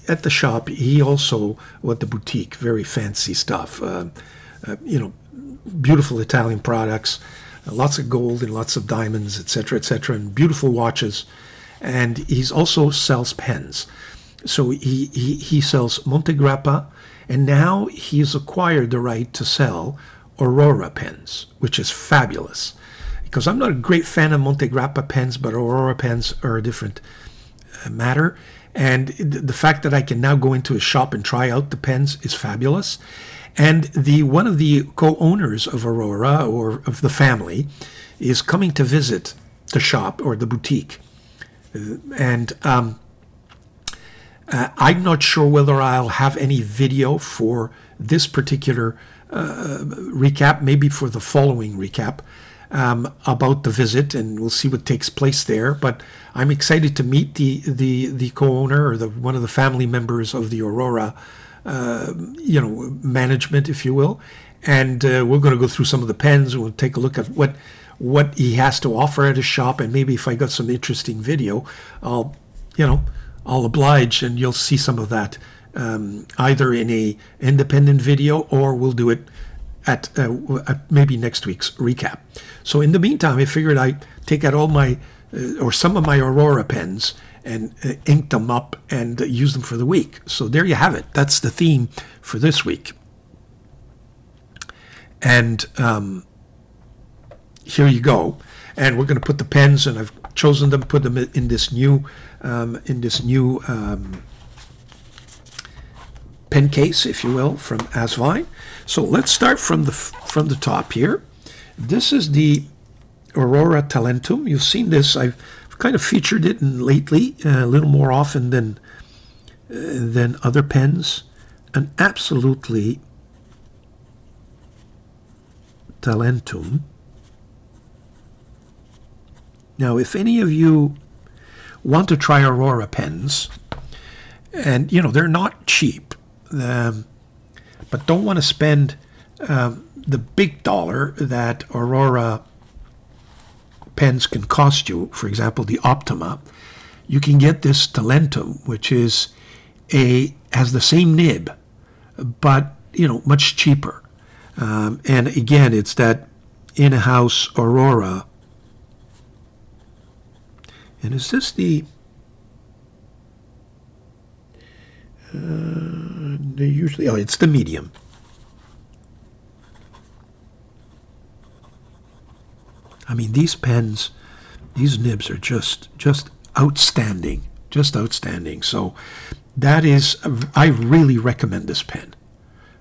at the shop he also with the boutique, very fancy stuff. You know, beautiful Italian products, lots of gold and lots of diamonds, etc., and beautiful watches. And he's also sells pens. So he sells Montegrappa, and now he's acquired the right to sell Aurora pens, which is fabulous. Because I'm not a great fan of Montegrappa pens, but Aurora pens are a different matter. And the fact that I can now go into a shop and try out the pens is fabulous. And one of the co-owners of Aurora, or of the family, is coming to visit the shop or the boutique. And I'm not sure whether I'll have any video for this particular recap, maybe for the following recap about the visit, and we'll see what takes place there. But I'm excited to meet the co-owner or one of the family members of the Aurora you know, management, if you will. And we're going to go through some of the pens, and we'll take a look at what he has to offer at his shop, and maybe if I got some interesting video, I'll oblige, and you'll see some of that either in a independent video, or we'll do it at maybe next week's recap. So in the meantime, I figured I'd take out all my or some of my Aurora pens and ink them up and use them for the week. So there you have it. That's the theme for this week. And here you go. And we're going to put the pens, and I've chosen them, put them in this new pen case, if you will, from Asvine. So let's start from the top here. This is the Aurora Talentum. You've seen this. I've kind of featured it lately, a little more often than other pens. An absolutely Talentum. Now, if any of you want to try Aurora pens, and you know they're not cheap, but don't want to spend the big dollar that Aurora pens can cost you, for example, the Optima, you can get this Talentum, which is has the same nib, but you know, much cheaper. And again, it's that in-house Aurora. And is this the they usually, it's the medium. I mean, these pens, these nibs are just outstanding, just outstanding. So that is, I really recommend this pen,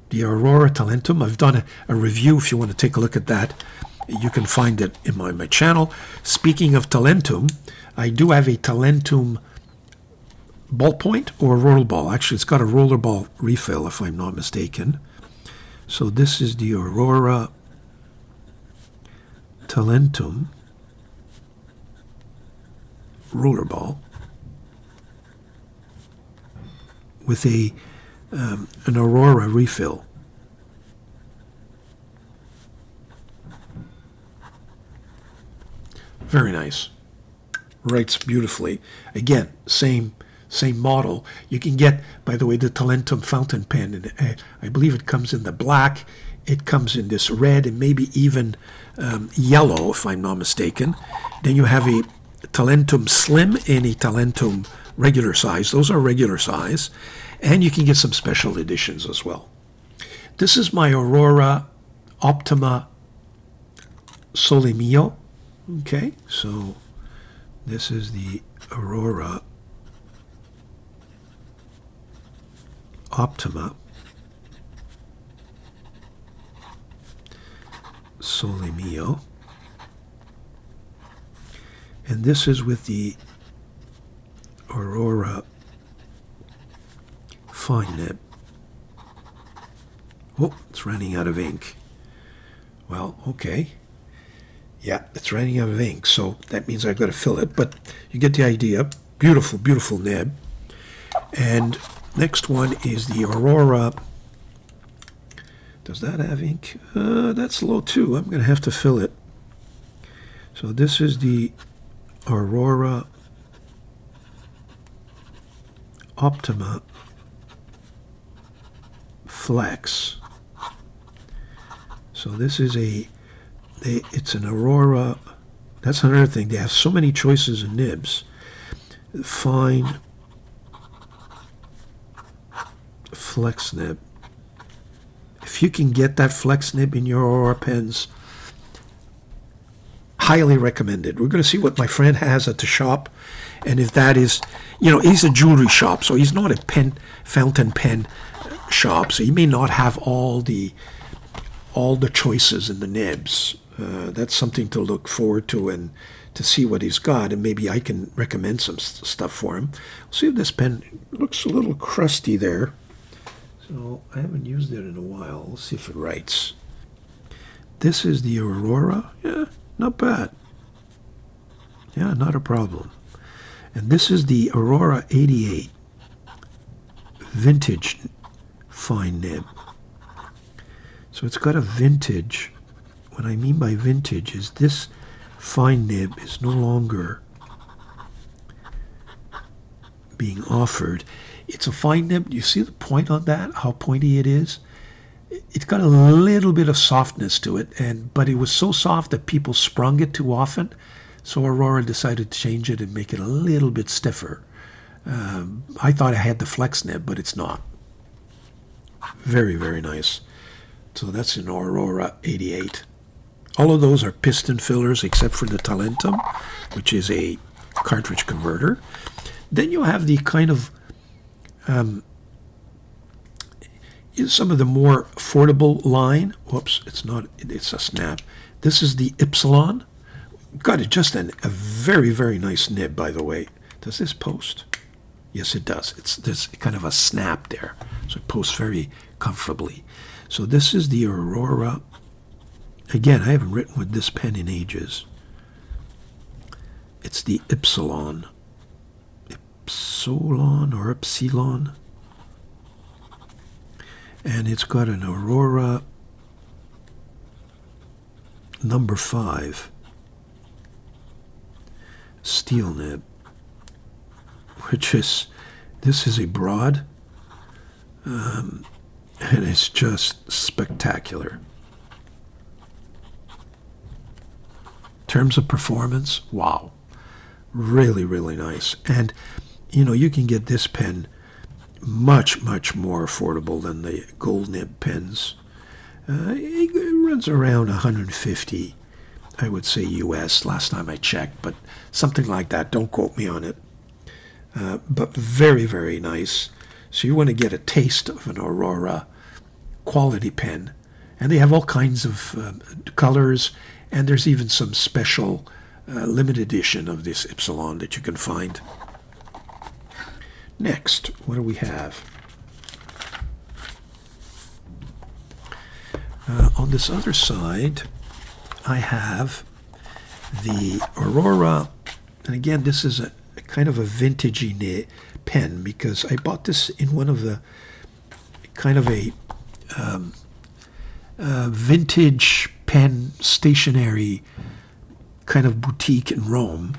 the Aurora Talentum. I've done a review. If you want to take a look at that, you can find it in my channel. Speaking of Talentum, I do have a Talentum ballpoint or roller ball. Actually, it's got a roller ball refill, if I'm not mistaken. So this is the Aurora Talentum rollerball with an Aurora refill. Very nice. Writes beautifully. Again, same model. You can get, by the way, the Talentum fountain pen, and I believe it comes in the black, it comes in this red and maybe even yellow, if I'm not mistaken. Then you have a Talentum Slim and a Talentum regular size. Those are regular size. And you can get some special editions as well. This is my Aurora Optima Sole Mio. Okay, so this is the Aurora Optima Sole Mio. And this is with the Aurora Fine Nib. Oh, it's running out of ink. Well, okay. Yeah, it's running out of ink, so that means I've got to fill it, but you get the idea. Beautiful, beautiful nib. And next one is the Aurora. Does that have ink? That's low too. I'm going to have to fill it. So this is the Aurora Optima Flex. So this is it's an Aurora. That's another thing. They have so many choices of nibs. Fine flex nib. If you can get that flex nib in your Aurora pens, highly recommended. We're going to see what my friend has at the shop, and if that is, he's a jewelry shop, so he's not a fountain pen shop, so he may not have all the choices in the nibs. That's something to look forward to and to see what he's got, and maybe I can recommend some stuff for him. We'll see if this pen looks a little crusty there. So I haven't used it in a while. We'll see if it writes. This is the Aurora. Yeah, not bad. Yeah, not a problem. And this is the Aurora 88 Vintage Fine Nib. So it's got a vintage. What I mean by vintage is this fine nib is no longer being offered. It's a fine nib. You see the point on that? How pointy it is? It's got a little bit of softness to it, but it was so soft that people sprung it too often. So Aurora decided to change it and make it a little bit stiffer. I thought I had the flex nib, but it's not. Very, very nice. So that's an Aurora 88. All of those are piston fillers except for the Talentum, which is a cartridge converter. Then you have the kind of some of the more affordable line. Whoops, it's a snap. This is the Ypsilon. Got it, just a very, very nice nib, by the way. Does this post? Yes, it does. There's kind of a snap there, so it posts very comfortably. So this is the Aurora. Again, I haven't written with this pen in ages. It's the Ypsilon. Ypsilon or Epsilon. And it's got an Aurora number 5 steel nib, this is a broad, and it's just spectacular. In terms of performance, wow, really, really nice. And you can get this pen much, much more affordable than the gold nib pens. It runs around 150, I would say US last time I checked, but something like that. Don't quote me on it. But very, very nice. So you want to get a taste of an Aurora quality pen. And they have all kinds of colors, and there's even some special limited edition of this Ypsilon that you can find. Next, what do we have? On this other side, I have the Aurora, and again, this is a kind of a vintagey pen because I bought this in one of the kind of a vintage pen stationery kind of boutique in Rome.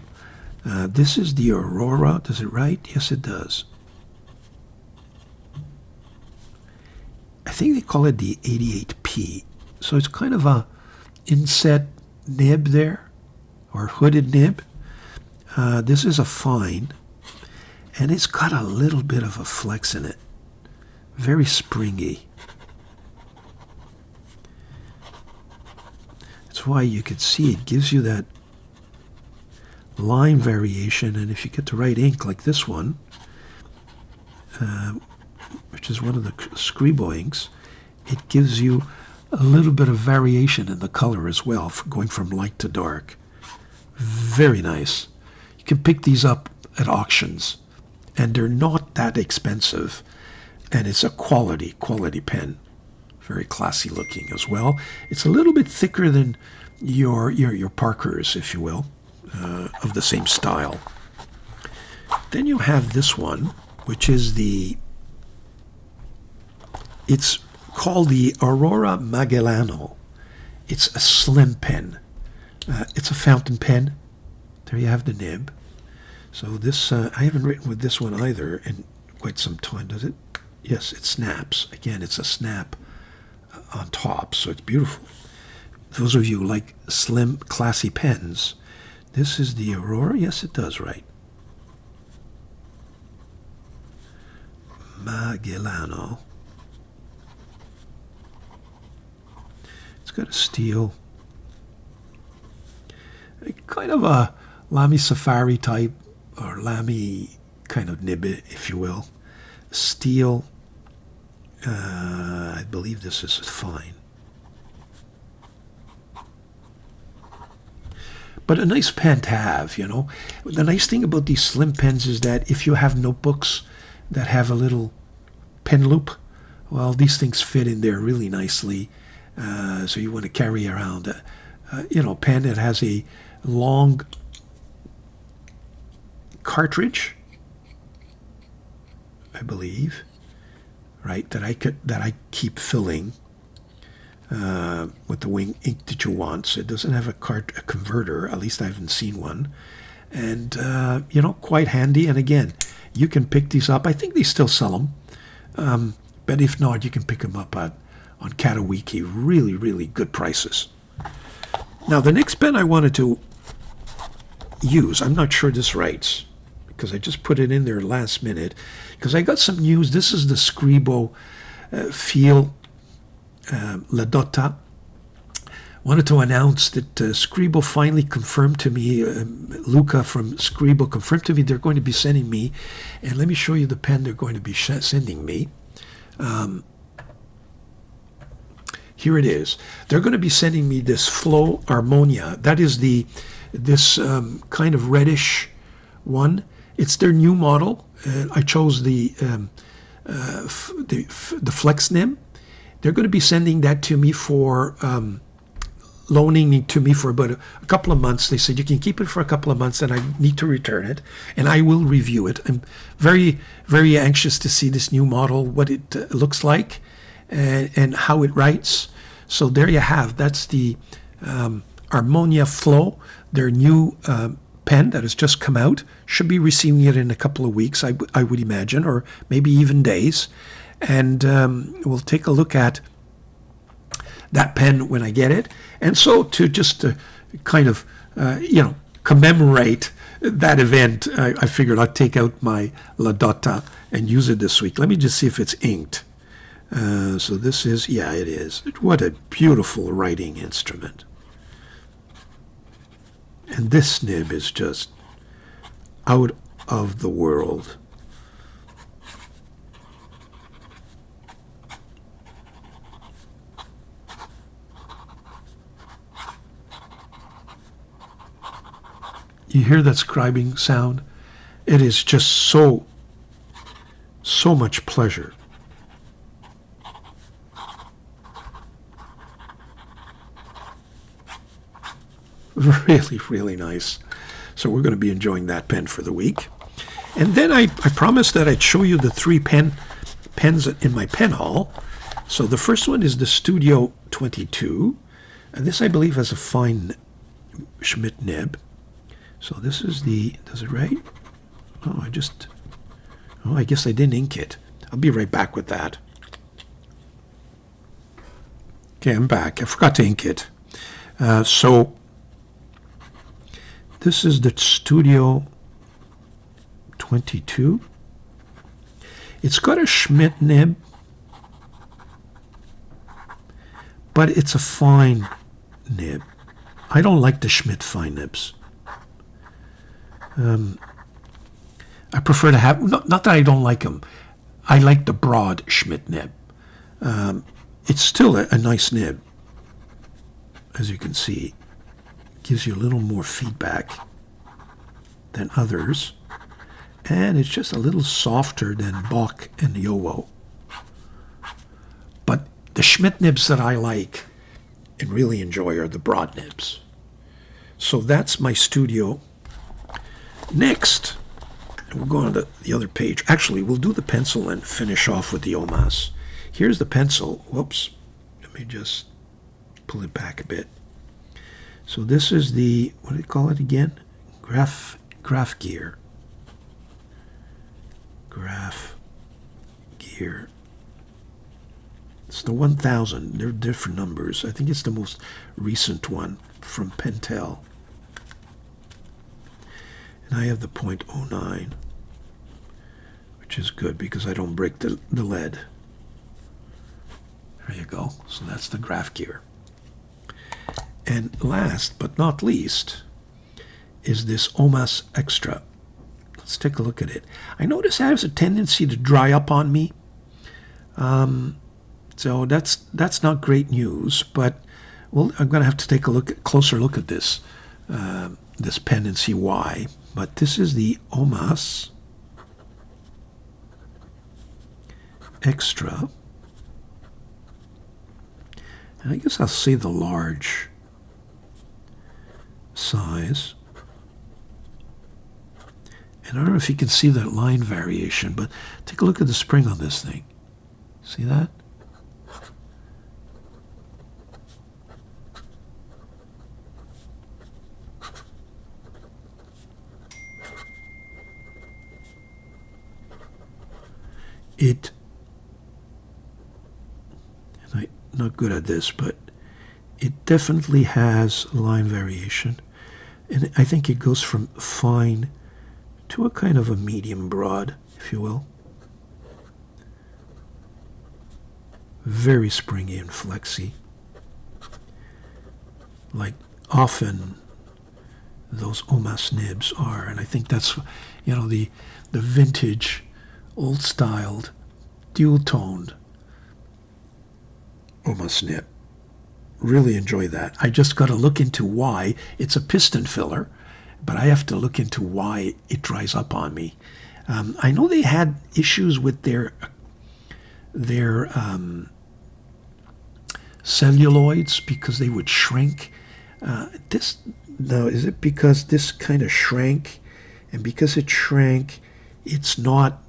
This is the Aurora. Does it write? Yes, it does. I think they call it the 88P. So it's kind of a inset nib there, or hooded nib. This is a fine, and it's got a little bit of a flex in it. Very springy. That's why you could see it gives you that line variation, and if you get the right ink like this one, which is one of the Scribo inks, it gives you a little bit of variation in the color as well, going from light to dark. Very nice. You can pick these up at auctions, and they're not that expensive, and it's a quality pen. Very classy looking as well. It's a little bit thicker than your Parkers, if you will, of the same style. Then you have this one, which is it's called the Aurora Magellano. It's a slim pen. It's a fountain pen. There you have the nib. So this, I haven't written with this one either in quite some time, does it? Yes, it snaps. Again, it's a snap on top, so it's beautiful. Those of you who like slim, classy pens, this is the Aurora. Yes, it does, right. Magellano. It's got a steel, kind of a Lamy Safari type, or Lamy kind of nib, if you will. Steel. I believe this is fine. But a nice pen to have, you know. The nice thing about these slim pens is that if you have notebooks that have a little pen loop, well, these things fit in there really nicely. So you want to carry around a pen that has a long cartridge, I believe, right, that I keep filling with the wing ink that you want. So it doesn't have a converter, at least I haven't seen one. And, quite handy. And again, you can pick these up. I think they still sell them. But if not, you can pick them up on Katawiki. Really, really good prices. Now, the next pen I wanted to use, I'm not sure this writes, because I just put it in there last minute, because I got some news. This is the Scribo Feel La Dotta. Wanted to announce that Scribo finally confirmed to me, Luca from Scribo confirmed to me they're going to be sending me, and let me show you the pen they're going to be sending me. Here it is. They're going to be sending me this Flow Harmonia. That is this kind of reddish one. It's their new model. I chose the Flex Nib. They're going to be sending that to me for loaning it to me for about a couple of months. They said you can keep it for a couple of months, and I need to return it, and I will review it. I'm very, very anxious to see this new model, what it looks like, and how it writes. So there you have. That's the Harmonia Flow, their new pen that has just come out. Should be receiving it in a couple of weeks, I would imagine, or maybe even days. And we'll take a look at that pen when I get it. And so to just kind of, commemorate that event, I figured I'd take out my La Dotta and use it this week. Let me just see if it's inked. So this is, yeah, it is. What a beautiful writing instrument. And this nib is just out of the world. You hear that scribing sound? It is just so much pleasure. Really, really nice. So we're going to be enjoying that pen for the week. And then I promised that I'd show you the three pens in my pen haul. So the first one is the Studio 22. And this, I believe, has a fine Schmidt nib. So this is does it write? I guess I didn't ink it. I'll be right back with that. Okay, I'm back. I forgot to ink it. So this is the Studio 22. It's got a Schmidt nib, but it's a fine nib. I don't like the Schmidt fine nibs. I prefer to have, not that I don't like them, I like the broad Schmidt nib. It's still a nice nib, as you can see. It gives you a little more feedback than others, and it's just a little softer than Bach and Yowo. But the Schmidt nibs that I like and really enjoy are the broad nibs. So that's my Studio. Next, we'll go on to the other page. Actually, we'll do the pencil and finish off with the OMAS. Here's the pencil. Whoops. Let me just pull it back a bit. So this is the, what do you call it again? Graph gear. Graph gear. It's the 1000. They're different numbers. I think it's the most recent one from Pentel. And I have the .09, which is good because I don't break the lead. There you go. So that's the graph gear. And last but not least is this OMAS Extra. Let's take a look at it. I notice it has a tendency to dry up on me. So that's not great news, but well, I'm going to have to take a closer look at this this pen and see why. But this is the OMAS Extra. And I guess I'll say the large size. And I don't know if you can see that line variation, but take a look at the spring on this thing. See that? And I'm not good at this, but it definitely has line variation. And I think it goes from fine to a kind of a medium broad, if you will. Very springy and flexy. Like often those OMAS nibs are, and I think that's, the vintage, old-styled, dual-toned OMAS nib. Really enjoy that. I just got to look into why. It's a piston filler, but I have to look into why it dries up on me. I know they had issues with their celluloids because they would shrink. Is it because this kind of shrank, and because it shrank, it's not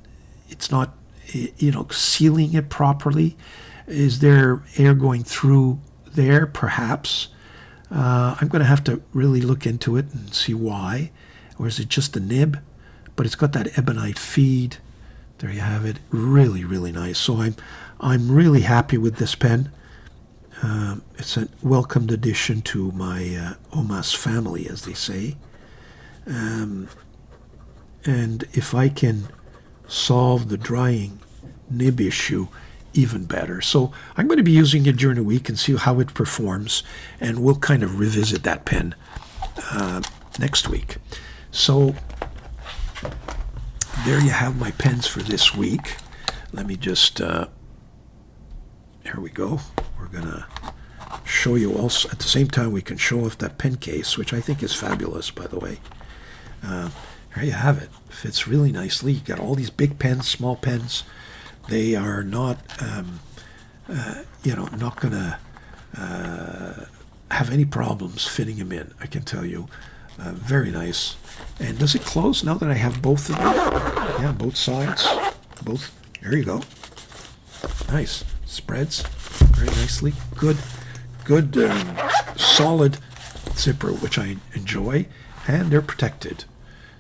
sealing it properly? Is there air going through there? Perhaps. I'm going to have to really look into it and see why. Or is it just the nib? But it's got that ebonite feed. There you have it. Really, really nice. So I'm really happy with this pen. It's a welcomed addition to my OMAS family, as they say. And if I can solve the drying nib issue, even better. So I'm going to be using it during the week and see how it performs, and we'll kind of revisit that pen next week. So there you have my pens for this week. Let me just, here we go. We're going to show you also, at the same time we can show off that pen case, which I think is fabulous, by the way. There you have it. Fits really nicely. You got all these big pens, small pens. They are not, not going to have any problems fitting them in, I can tell you. Very nice. And does it close now that I have both of them? Yeah, both sides. Both. There you go. Nice. Spreads very nicely. Good, solid zipper, which I enjoy. And they're protected.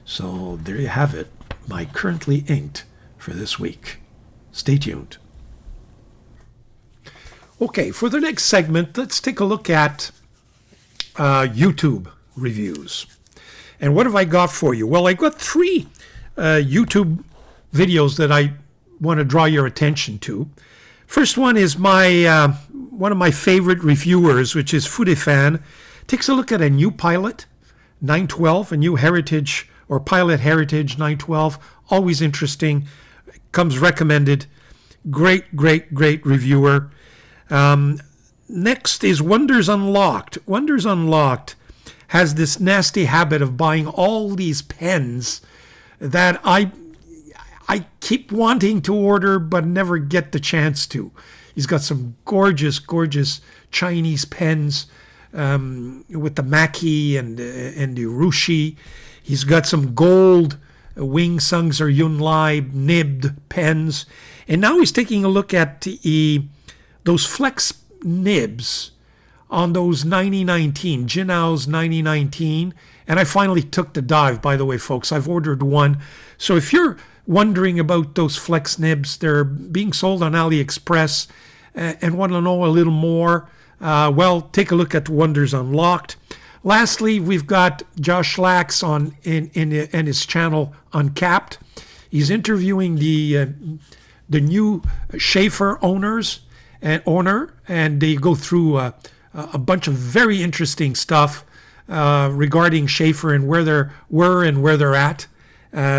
So there you have it. My currently inked for this week. Stay tuned. Okay, for the next segment, let's take a look at YouTube reviews. And what have I got for you? Well, I got 3 YouTube videos that I want to draw your attention to. First one is my one of my favorite reviewers, which is Fudefan. Takes a look at a new Pilot 912, a new Heritage or Pilot Heritage 912. Always interesting. Comes recommended. Great reviewer. Next is Wonders Unlocked. Wonders Unlocked has this nasty habit of buying all these pens that I keep wanting to order but never get the chance to. He's got some gorgeous Chinese pens with the Maki and the Urushi. He's got some gold Wing Sungs or Yunlai nibbed pens. And now he's taking a look at those flex nibs on those 9019, Jinhao's 9019. And I finally took the dive, by the way, folks. I've ordered one. So if you're wondering about those flex nibs, they're being sold on AliExpress and want to know a little more, well, take a look at Wonders Unlocked. Lastly, we've got Josh Lax on in his channel Uncapped. He's interviewing the new Schaefer owner, and they go through a bunch of very interesting stuff regarding Schaefer and where they were and where they're at.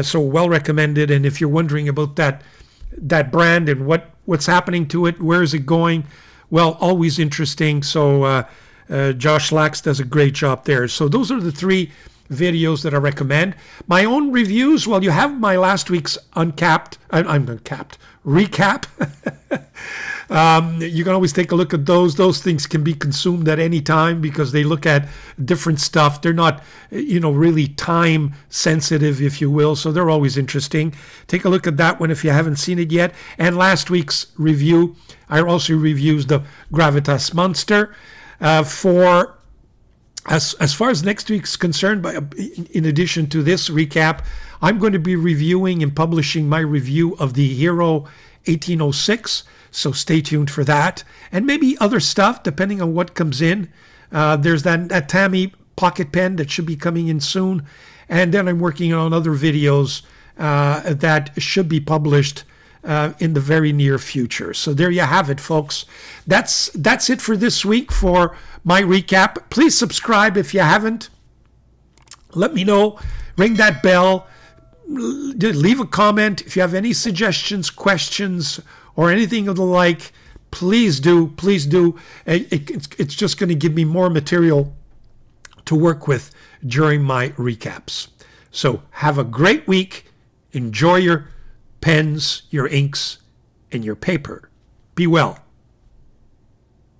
So well recommended. And if you're wondering about that brand and what's happening to it, where is it going, well, always interesting. So Josh Lax does a great job there. So those are the 3 videos that I recommend. My own reviews, well, you have my last week's recap. You can always take a look at those. Those things can be consumed at any time because they look at different stuff. They're not, really time sensitive, if you will. So they're always interesting. Take a look at that one if you haven't seen it yet. And last week's review, I also reviewed the Gravitas Monster. For as far as next week's concerned, in addition to this recap, I'm going to be reviewing and publishing my review of the Hero 1806. So stay tuned for that. And maybe other stuff, depending on what comes in. There's that Tammy pocket pen that should be coming in soon. And then I'm working on other videos that should be published in the very near future. So there you have it, folks. That's it for this week for my recap. Please subscribe if you haven't. Let me know. Ring that bell. Leave a comment. If you have any suggestions, questions, or anything of the like, please do. It's just going to give me more material to work with during my recaps. So have a great week. Enjoy your pens, your inks, and your paper. Be well.